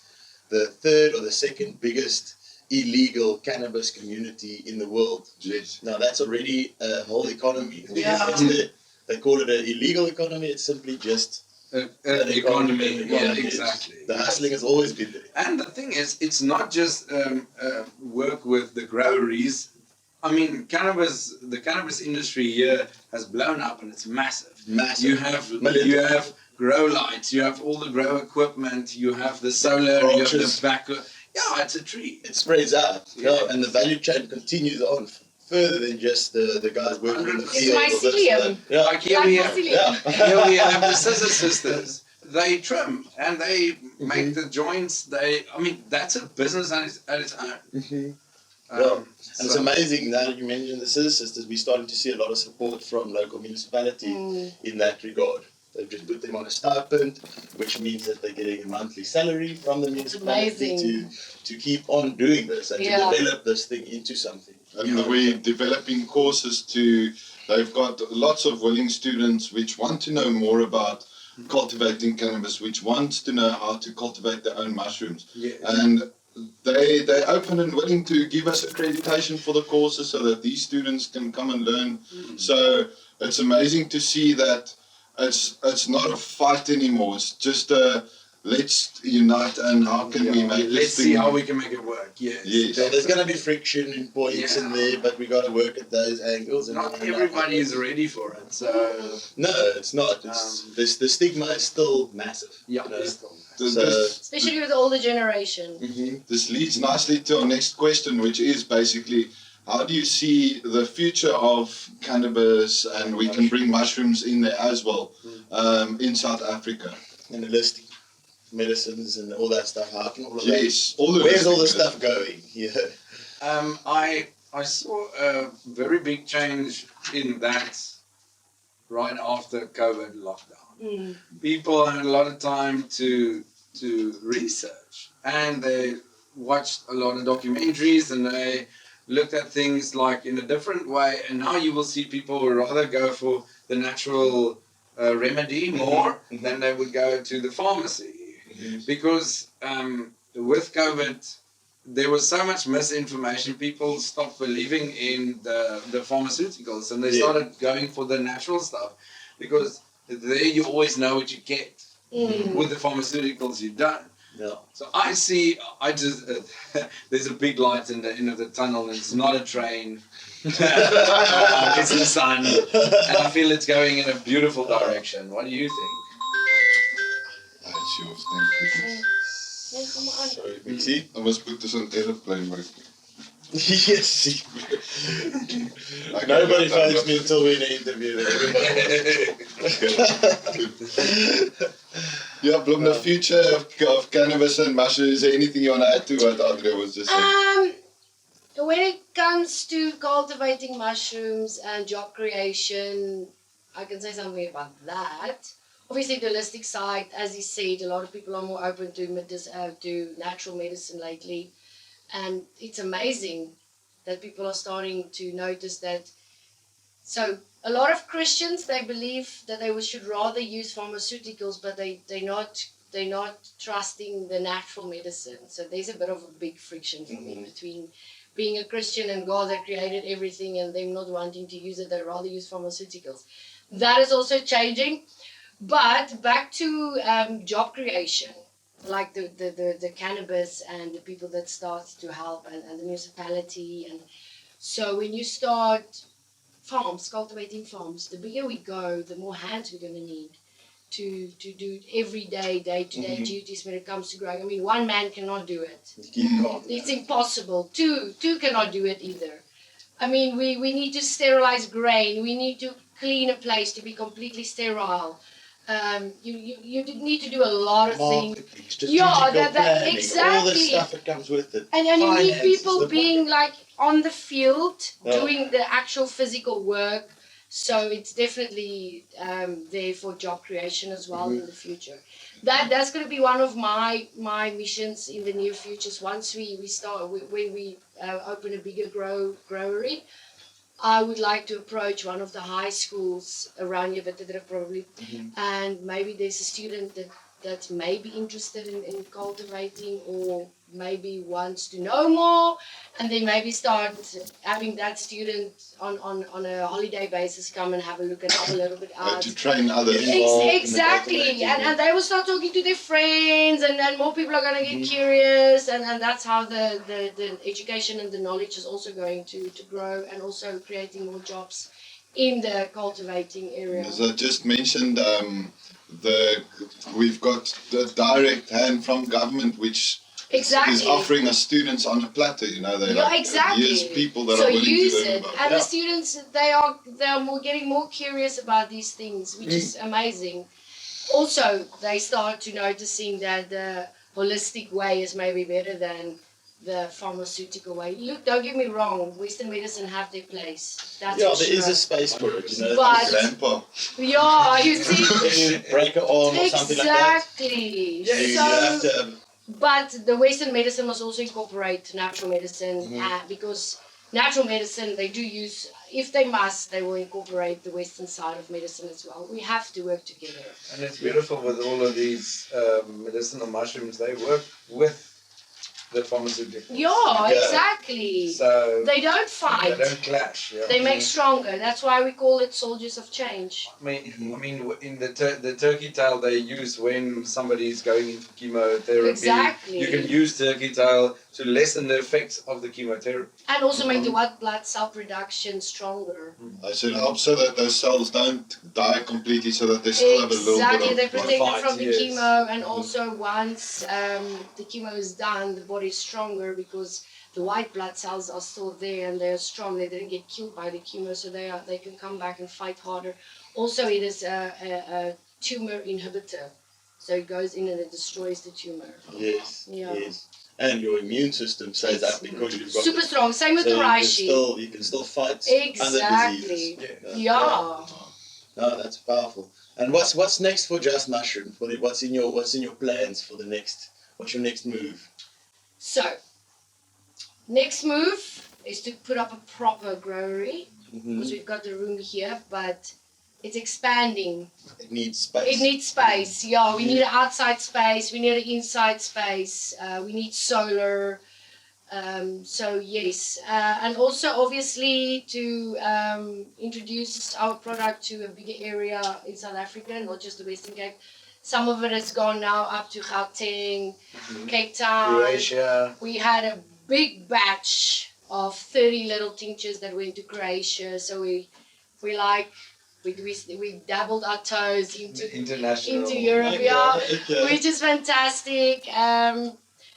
the third or the second biggest illegal cannabis community in the world. Yes. Now that's already a whole economy. Yeah. They call it an illegal economy, it's simply just an economy. Yeah, exactly. The hustling has always been there. And the thing is, it's not just work with the groweries. I mean, the cannabis industry here has blown up and it's massive. Massive. You have grow lights, you have all the grow equipment, you have the solar, you have the back. Yeah, it's a tree. It spreads out, and the value chain continues on further than just the guys working in the field. It's mycelium. Yeah. Like here we have the scissor sisters. They trim and they make the joints. I mean, that's a business at its own. And it's amazing now that you mentioned the scissor sisters. We're starting to see a lot of support from local municipality in that regard. They've just put them on a stipend, which means that they're getting a monthly salary from the municipality to keep on doing this and to develop this thing into something. And we're developing courses they've got lots of willing students which want to know more about cultivating cannabis, which want to know how to cultivate their own mushrooms. Yeah. And they're open and willing to give us accreditation for the courses so that these students can come and learn. So it's amazing to see that it's not a fight anymore. It's just let's unite and how can we make Let's see how we can make it work. Yes. So there's going to be friction and points in there, but we got to work at those angles. And Not everybody is ready for it. So no, it's not. The stigma is still massive. Yeah, you know? it's still Especially with the older generation. This leads nicely to our next question, which is basically, how do you see the future of cannabis, and we can bring mushrooms in there as well, in South Africa? And the listing, medicines and all that stuff. How can all of Yes, that? Where's all the stuff going? Yeah. I saw a very big change in that right after COVID lockdown. People had a lot of time to research, and they watched a lot of documentaries, and they looked at things like in a different way. And now you will see people would rather go for the natural remedy more than they would go to the pharmacy, because with COVID there was so much misinformation. People stopped believing in the pharmaceuticals, and they started going for the natural stuff, because there you always know what you get. With the pharmaceuticals you don't. So I just there's a big light in the end of the tunnel, and it's not a train. It's the sun, and I feel it's going in a beautiful direction. What do you think? That's yours, thank you. Sorry, Mixie. I must put this on airplane mode. Yes. Nobody phones me until we're in an interview. Yeah, Blom, the future of cannabis and mushrooms, is there anything you want to add to what Adriaan was just saying? When it comes to cultivating mushrooms and job creation, I can say something about that. Obviously, the holistic side, as he said, a lot of people are more open to natural medicine lately. And it's amazing that people are starting to notice that. So a lot of Christians, they believe that they should rather use pharmaceuticals, but they're not trusting the natural medicine. So there's a bit of a big friction for me between being a Christian and God that created everything, and them not wanting to use it. They rather use pharmaceuticals. That is also changing. But back to job creation. Like the cannabis and the people that start to help, and the municipality. And so when you start cultivating farms, the bigger we go, the more hands we're going to need to do everyday, day-to-day duties when it comes to growing. I mean, one man cannot do it. It's impossible. Two cannot do it either. I mean, we need to sterilize grain. We need to clean a place to be completely sterile. You need to do a lot of things. Planning, exactly. all the stuff that comes with it. And you need people being like on the field, doing the actual physical work, So it's definitely there for job creation as well in the future. That's going to be one of my missions in the near future. Once we start, when we open a bigger growery, I would like to approach one of the high schools around here, but probably, and maybe there's a student that may be interested in cultivating, or maybe wants to know more, and then maybe start having that student on a holiday basis come and have a look and have a little bit out. To train others. Exactly, and they will start talking to their friends, and then more people are going to get curious, and that's how the education and the knowledge is also going to grow, and also creating more jobs in the cultivating area. As I just mentioned, we've got the direct hand from government, which is offering us students on a platter. You know, here's people that are willing to learn about. And the students, they are getting more curious about these things, which is amazing. Also, they start to noticing that the holistic way is maybe better than the pharmaceutical way. Look, don't get me wrong, Western medicine have their place. That's there is a space for it, you know. But grandpa. Yeah, you see. If you break an arm or something like that. Exactly. Yeah, you have to. But the Western medicine must also incorporate natural medicine, because natural medicine, they do use, if they must, they will incorporate the Western side of medicine as well. We have to work together. And it's beautiful with all of these medicinal mushrooms, they work with the pharmaceuticals. Yeah, exactly. So they don't fight. They don't clash. Yeah. They make stronger. That's why we call it soldiers of change. I mean, in the Turkeytail they use when somebody's going into chemotherapy. Exactly. You can use Turkeytail to lessen the effects of the chemotherapy. And also make the white blood cell production stronger. So it helps so that those cells don't die completely, so that they still have a little bit of Exactly, they're protected from the yes. chemo, and also once the chemo is done, the body is stronger because the white blood cells are still there and they're strong. They didn't get killed by the chemo, so they can come back and fight harder. Also, it is a tumor inhibitor, so it goes in and it destroys the tumor. Yes. Yeah. Yes. And your immune system stays up because you've got super strong. Same with the Reishi. You can still fight Exactly. other diseases. Yeah. No, that's powerful. And what's next for Just Mushroom? What's in your plans for the next? What's your next move? So, next move is to put up a proper growery, because we've got the room here, but it's expanding. It needs space. It needs space, yeah. We need an outside space, we need an inside space, we need solar. So yes, and also obviously to introduce our product to a bigger area in South Africa, not just the Western Cape. Some of it has gone now up to Gauteng, Cape Town. Croatia. We had a big batch of 30 little tinctures that went to Croatia. So we dabbled our toes into Europe, which is fantastic.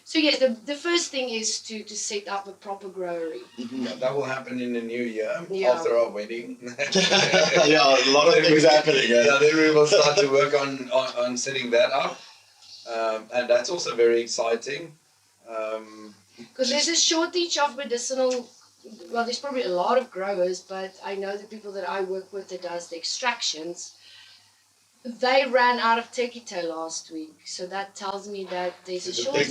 So yes, the first thing is to set up a proper growery. That will happen in the new year after our wedding. Yeah, a lot of things happening. Yeah, then we will start to work on setting that up, and that's also very exciting. Because there's a shortage of medicinal. Well, there's probably a lot of growers, but I know the people that I work with that does the extractions. They ran out of Turkeytail last week, so that tells me that there's a shortage.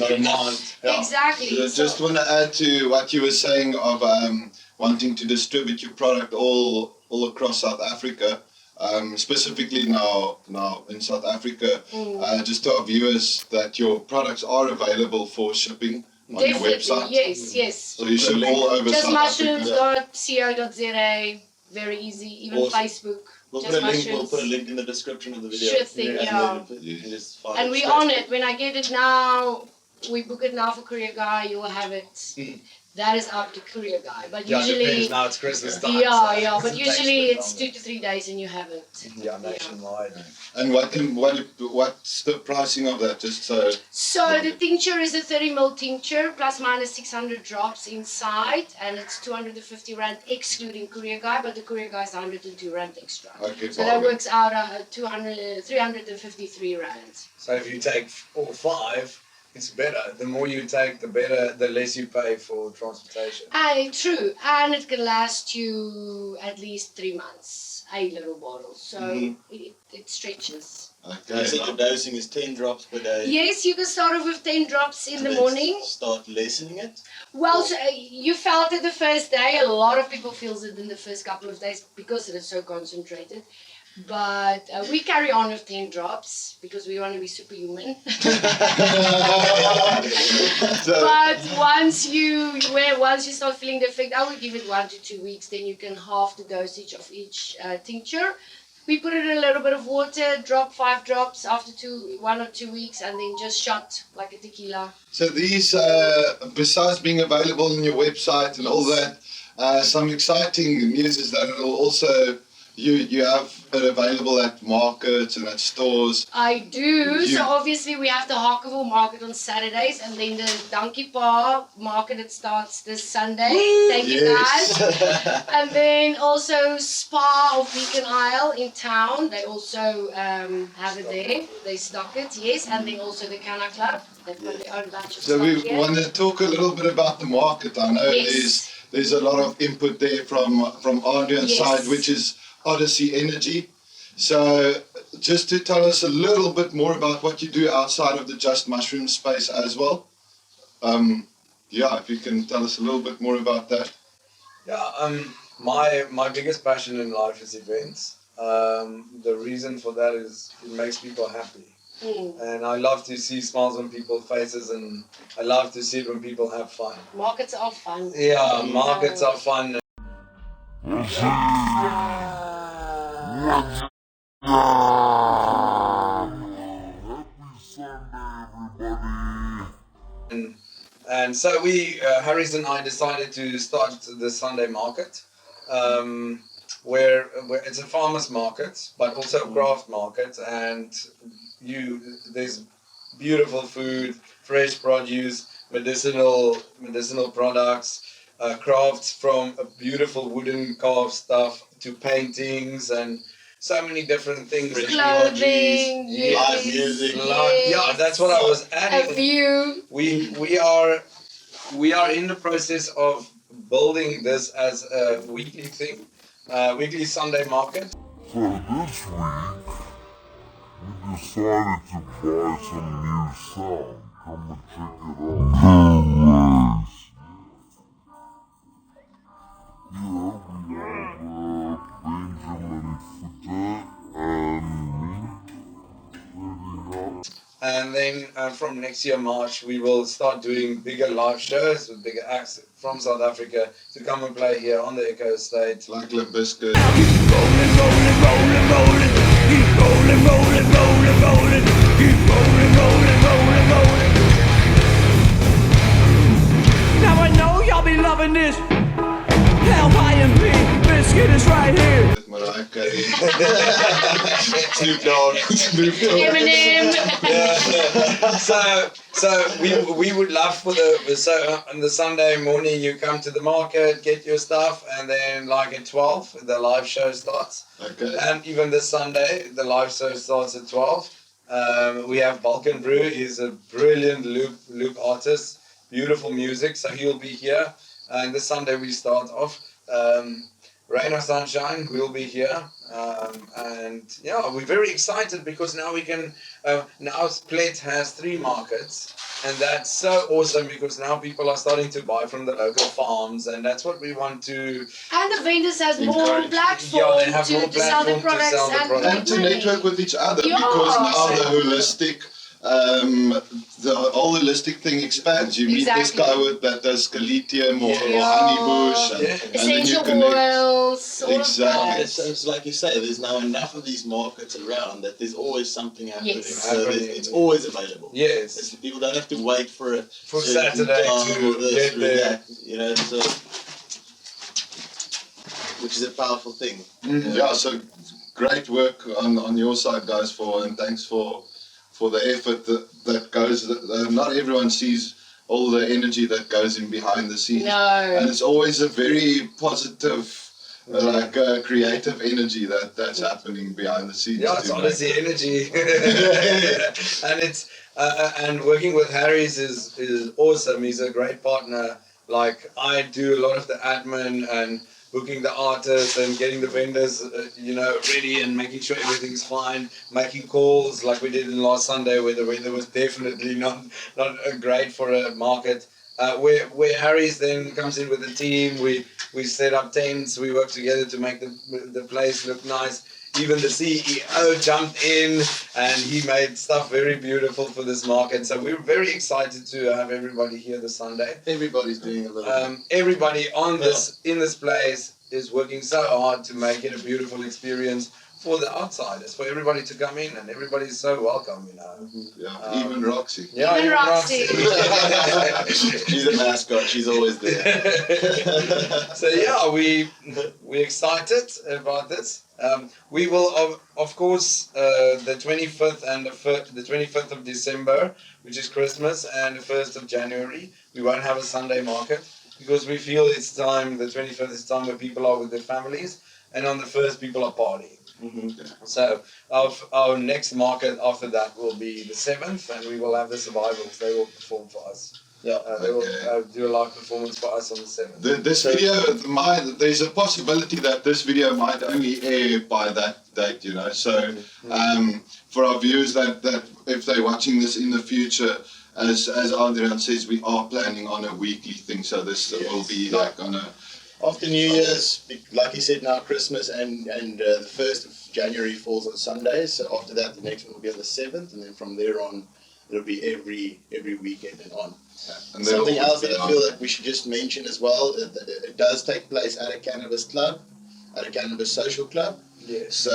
Exactly. Just want to add to what you were saying of wanting to distribute your product all across South Africa, specifically now in South Africa. Just to our viewers that your products are available for shipping on your website. Yes. So you ship all over South Africa. Justmushrooms.co.za, very easy. Even Awesome. Facebook. We'll put a link in the description of the video. Sure thing, yeah. And we on it. When I get it now, we book it now for Courier Guy, you will have it. That is up to Courier Guy. But usually depends now, it's Christmas time. But usually it's 2 to 3 days and you have it. Yeah, nationwide. And what's the pricing of that? Just so. So the tincture is a 30 ml tincture plus minus 600 drops inside, and it's 250 rand excluding Courier Guy, but the Courier Guy is 102 rand extra. Okay, so that works out at 353 rand. So if you take all 5, it's better. The more you take, the better. The less you pay for transportation. True, and it can last you at least 3 months. a little bottle, so it stretches. Okay, so the dosing is 10 drops per day. Yes, you can start off with 10 drops in the morning. Start lessening it? Well, so, you felt it the first day. A lot of people feels it in the first couple of days because it is so concentrated. But we carry on with 10 drops because we want to be superhuman. But once you start feeling the effect, I would give it 1 to 2 weeks. Then you can halve the dosage of each tincture. We put it in a little bit of water, drop 5 drops after 1 or 2 weeks, and then just shot like a tequila. So these, besides being available on your website and all that, some exciting news is that it will also, you have it available at markets and at stores. I do. So obviously we have the Harkeville market on Saturdays, and then the Donkey Paw market that starts this Sunday. Thank you guys. And then also Spa of Beacon Isle in town. They also have it there. They stock it, yes. And then also the Canna Club. They've got their own batch of So we stock here. want to talk a little bit about the market. I know there's a lot of input there from Adriaan's side, which is Odyssey Energy. So just to tell us a little bit more about what you do outside of the Just Mushroom space as well. If you can tell us a little bit more about that. Yeah, my biggest passion in life is events. The reason for that is it makes people happy. And I love to see smiles on people's faces, and I love to see it when people have fun. Markets are fun. Yeah, markets are fun. And so Harris and I decided to start the Sunday market, where it's a farmer's market, but also a craft market, and there's beautiful food, fresh produce, medicinal products, crafts from beautiful wooden carved stuff to paintings and so many different things. Clothing, live music. Yeah, that's what I was adding. A view. We are in the process of building this as a weekly thing, weekly Sunday market. So this week, we decided to buy some new sound. Come and check it out. We have Benjamin Footer and me. And then from next year, March, we will start doing bigger live shows with bigger acts from South Africa to come and play here on the Echo Estate. Like Limp Bizkit. Keep rolling, rolling, rolling, rolling. Keep rolling, rolling, rolling, rolling. Keep rolling, rolling, rolling, rolling. Now I know y'all be loving this. Hell, Limp Bizkit is right here. Snoop Dogg. Eminem. So we would love for on the Sunday morning you come to the market, get your stuff, and then like at 12 the live show starts. Okay. And even this Sunday the live show starts at 12. We have Balkan Brew. He's a brilliant loop artist, beautiful music. So he'll be here. And this Sunday we start off. Rain or sunshine, we'll be here, and yeah, we're very excited because now we can. Now Plet has 3 markets, and that's so awesome because now people are starting to buy from the local farms, and that's what we want to. And the vendors have more platforms they have more to sell the products and to network with each other because now the holistic. The whole holistic thing expands. You meet this guy that does Calitium or honeybush, and then you connect. Oils, exactly. It's like you say, there's now enough of these markets around that there's always something happening. Yes. So it's always available. Yes. People don't have to wait for it for Saturday to get there. So, which is a powerful thing. Yeah. So great work on your side, guys, and thanks for the effort that goes. Not everyone sees all the energy that goes in behind the scenes. No. And it's always a very positive, creative energy that's happening behind the scenes. Yeah, it's honestly energy. And it's and working with Harry's is awesome. He's a great partner. Like I do a lot of the admin and booking the artists and getting the vendors, ready and making sure everything's fine, making calls like we did last Sunday where the weather was definitely not great for a market. Where Harry's then comes in with the team, we set up tents, we work together to make the place look nice. Even the CEO jumped in and he made stuff very beautiful for this market. So we're very excited to have everybody here this Sunday. Everybody's doing a little bit. Everybody in this place is working so hard to make it a beautiful experience for the outsiders, for everybody to come in, and everybody's so welcome, Yeah, even Roxy. Yeah, even Roxy. She's a mascot. She's always there. So yeah, we're excited about this. We will, of course, the 25th and the 25th of December, which is Christmas, and the 1st of January, we won't have a Sunday market because we feel it's time. The 25th is time where people are with their families, and on the 1st, people are partying. So our next market after that will be the 7th, and we will have the survivals. They will perform for us. Yeah, they will do a live performance for us on the 7th. This video, there's a possibility that this video might only air by that date, So for our viewers that if they're watching this in the future, as Adriaan says, we are planning on a weekly thing. So this will be like on a... After New Year's, like you said, now Christmas and the 1st of January falls on Sundays. So after that, the next one will be on the 7th, and then from there on, it'll be every weekend and on. And something else that I feel that we should just mention as well, it does take place at a cannabis club, at a cannabis social club. Yes. So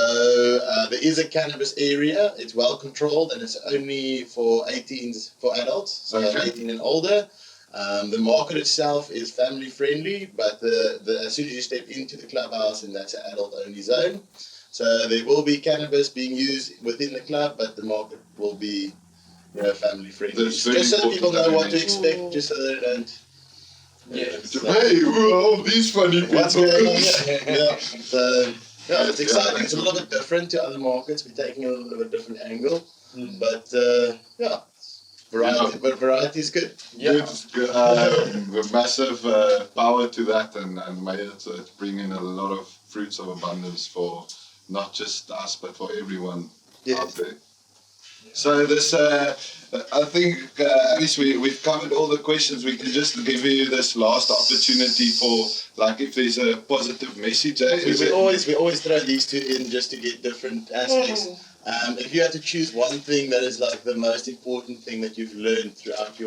there is a cannabis area. It's well controlled, and it's only for adults, so 18 and older. The market itself is family friendly, but as soon as you step into the clubhouse, and that's an adult only zone. So there will be cannabis being used within the club, but the market will be family friendly. Just so that people know what to expect, just so they don't. Hey, who are all these funny people? What's going on? Yeah. So it's exciting. It's a little bit different to other markets. We're taking a little bit of a different angle, but variety is good. Yeah. Massive power to that, and may it bring in a lot of fruits of abundance for not just us, but for everyone out there. So this, I think, Alice, we've covered all the questions. We can just give you this last opportunity for, like, if there's a positive message. We always throw these two in just to get different aspects. If you had to choose one thing that is like the most important thing that you've learned throughout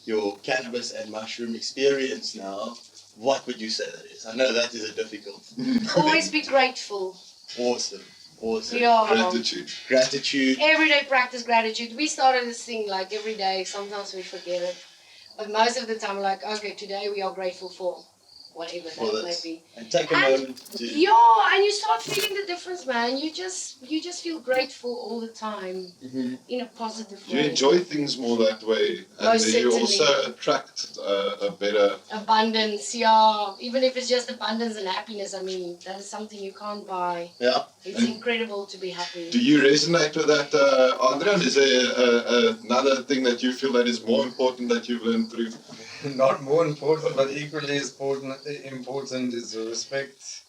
your cannabis and mushroom experience now, what would you say that is? I know that is a difficult. Always be grateful. Awesome. Yeah. Gratitude. Everyday practice gratitude. We started this thing like every day. Sometimes we forget it. But most of the time, like, okay, today we are grateful for whatever that may be. And take a moment to... Yeah, and you start feeling the difference, man. You just feel grateful all the time in a positive way. You enjoy things more that way, and you also attract a better... abundance, yeah. Even if it's just abundance and happiness, I mean, that is something you can't buy. Yeah. It's incredible to be happy. Do you resonate with that, Adriaan? Is there another thing that you feel that is more important that you've learned through? Not more important, but equally as important is the respect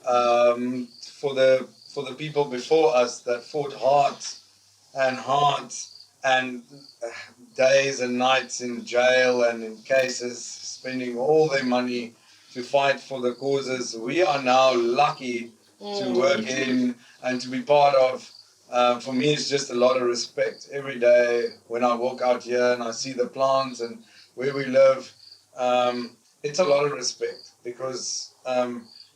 for the people before us that fought hard and days and nights in jail and in cases, spending all their money to fight for the causes we are now lucky to work in and to be part of. For me, it's just a lot of respect. Every day when I walk out here and I see the plants and where we live, it's a lot of respect because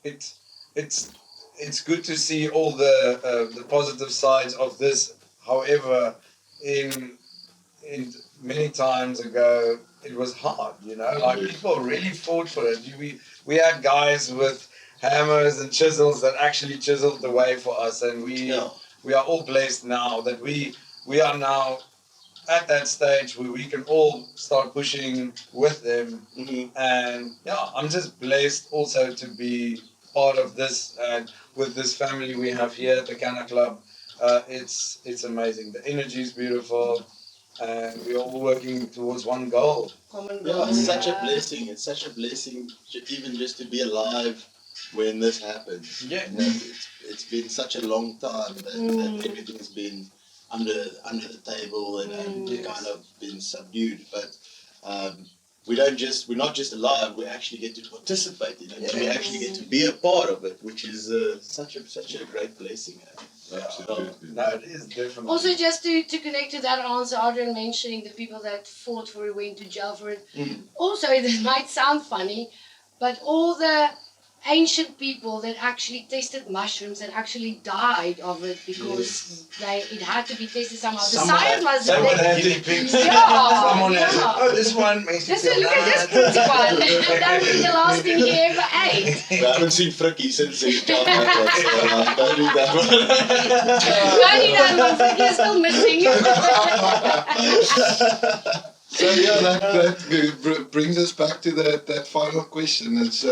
it's good to see all the positive sides of this. However, in many times ago, it was hard, like people really fought for it. We had guys with hammers and chisels that actually chiseled the way for us, and we are all blessed now that we are now at that stage where we can all start pushing with them. And I'm just blessed also to be part of this, and with this family we have here at the Canna Club. It's amazing. The energy is beautiful, and we're all working towards one goal. Yeah, it's such a blessing. It's such a blessing, even just to be alive when this happened. Yeah. You know, it's been such a long time that everything's been under the table and kind of been subdued. But we're not just alive. We actually get to participate in it. We actually get to be a part of it, which is such a great blessing. Absolutely. No, it is definitely. Also, just to connect to that answer, Adriaan mentioning the people that fought for it, went to jail for it. Also, it might sound funny, but all the ancient people that actually tested mushrooms and actually died of it because it had to be tested somehow. The science was someone had to pick. Someone had to, oh, this one makes you feel look at this pretty one. That would be the last thing he ever ate. We haven't seen Frikkie since his child. Don't do that one. Don't do that one. Frikkie is still missing. So yeah, that brings us back to that final question. It's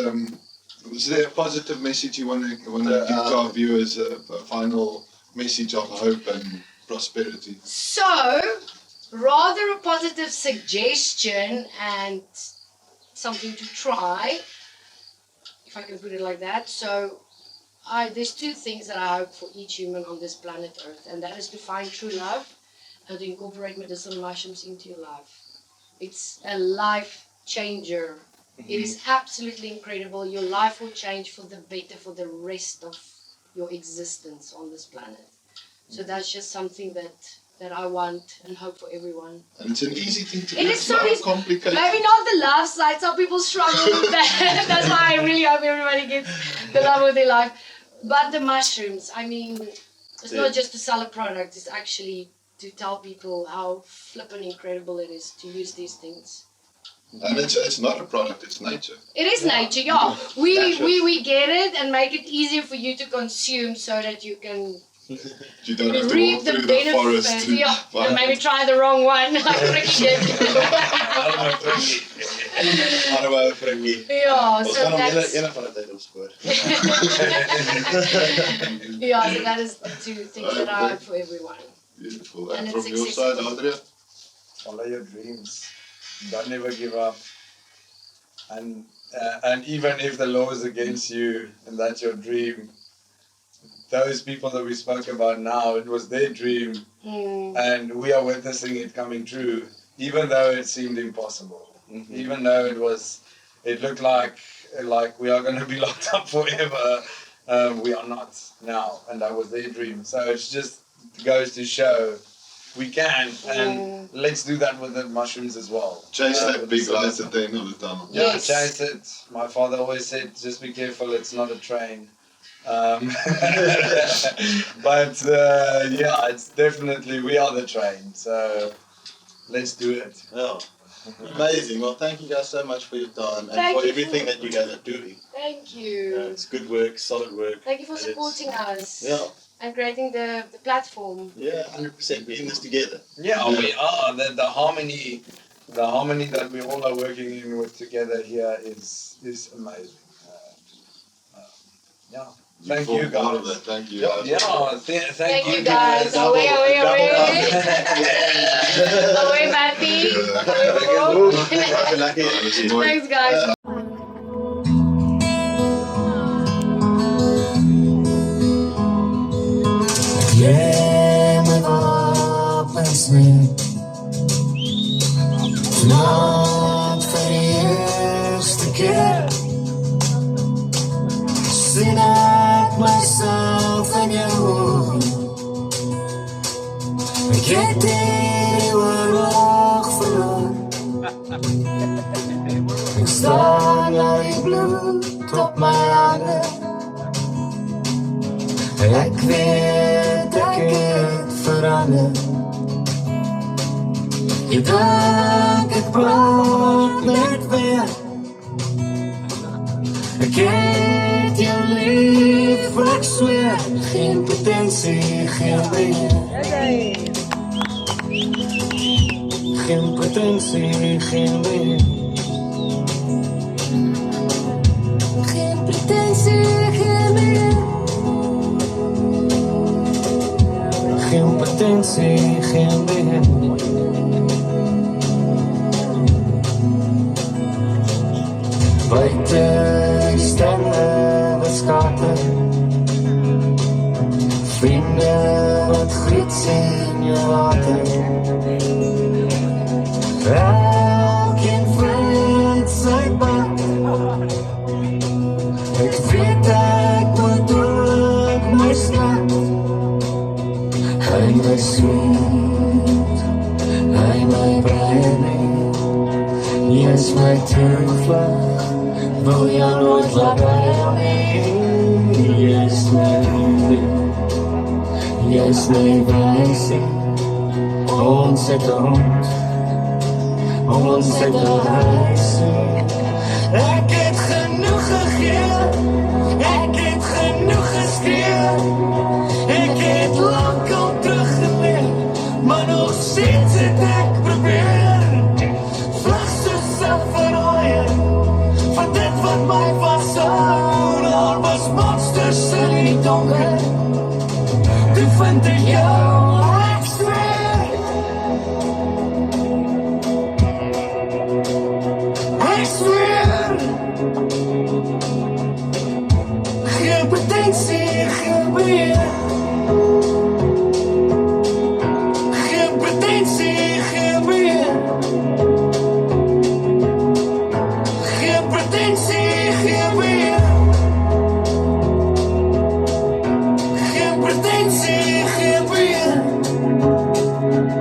is there a positive message you want to give to our viewers? A final message of hope and prosperity. So, rather a positive suggestion and something to try, if I can put it like that. So, there's two things that I hope for each human on this planet Earth, and that is to find true love and to incorporate medicinal mushrooms into your life. It's a life changer. It is absolutely incredible. Your life will change for the better for the rest of your existence on this planet. So that's just something that I want and hope for everyone. And it's an easy thing to do. It is It's so not easy. complicated. Maybe not the love side. Some people struggle with that. That's why I really hope everybody gets the love of their life. But the mushrooms, I mean, it's not just to sell a product. It's actually to tell people how flippin' incredible it is to use these things. And it's not a product, it's nature. It is nature, yeah. We get it and make it easier for you to consume so that you can You don't have to reap walk the through the forest. benefits. To Yeah, find and maybe try the wrong one. Like Frikkie did. Ja, so that's... Yeah, so that is the two things that I hope for everyone. Beautiful. And And it's from your side, accessible. Adriaan? Follow your dreams. Don't ever give up. And even if the law is against you and that's your dream, those people that we spoke about now, it was their dream, and we are witnessing it coming true, even though it seemed impossible. Even though it looked like we are going to be locked up forever, we are not now, and that was their dream. So it just goes to show we can, and let's do that with the mushrooms as well. Chase that big light at the end of the tunnel. Yeah, chase it. My father always said, just be careful, it's not a train. But yeah, it's definitely, we are the train, so let's do it. Oh, amazing. Well, thank you guys so much for your time and Thank for you everything that you guys are doing. Thank you. It's good work, solid work. Thank you for and it's- supporting us. Yeah. And creating the platform. Yeah, 100%. We're in this together. Yeah, we are. The harmony that we all are working in with together here is amazing. Yeah. Thank you guys. Thank you. Yeah, thank you guys. Away. Away, Matty. Thanks, guys. Yeah, my listening. Not for years to get. Seen at myself and you. I can't tell what verloren. Ik sta naar je bloed op mijn handen. Ik weet dat ik het verander. Je dank, het brandt net weer. Ik heb je lief, ik zweer. Geen potentie, geen beheer. Geen potentie, geen beheer. Geen pretentie, geen beheer. Geen potentie, geen beheer. Buiten stemmen bij me. Jy is my toevlug, wil jou nooit laat huil nie. Jy is my vriendin, jy is my wysie. Ons het 'n hond, ons het 'n huisie. Ek het genoeg gegee, ek het genoeg geskree. Ek het lank al teruggeleer, maar nog steeds het ek probeer. Vlug soos 'n verrooier, van dit wat my vashou. Daar was monsters in die donker, toe vind ek jou.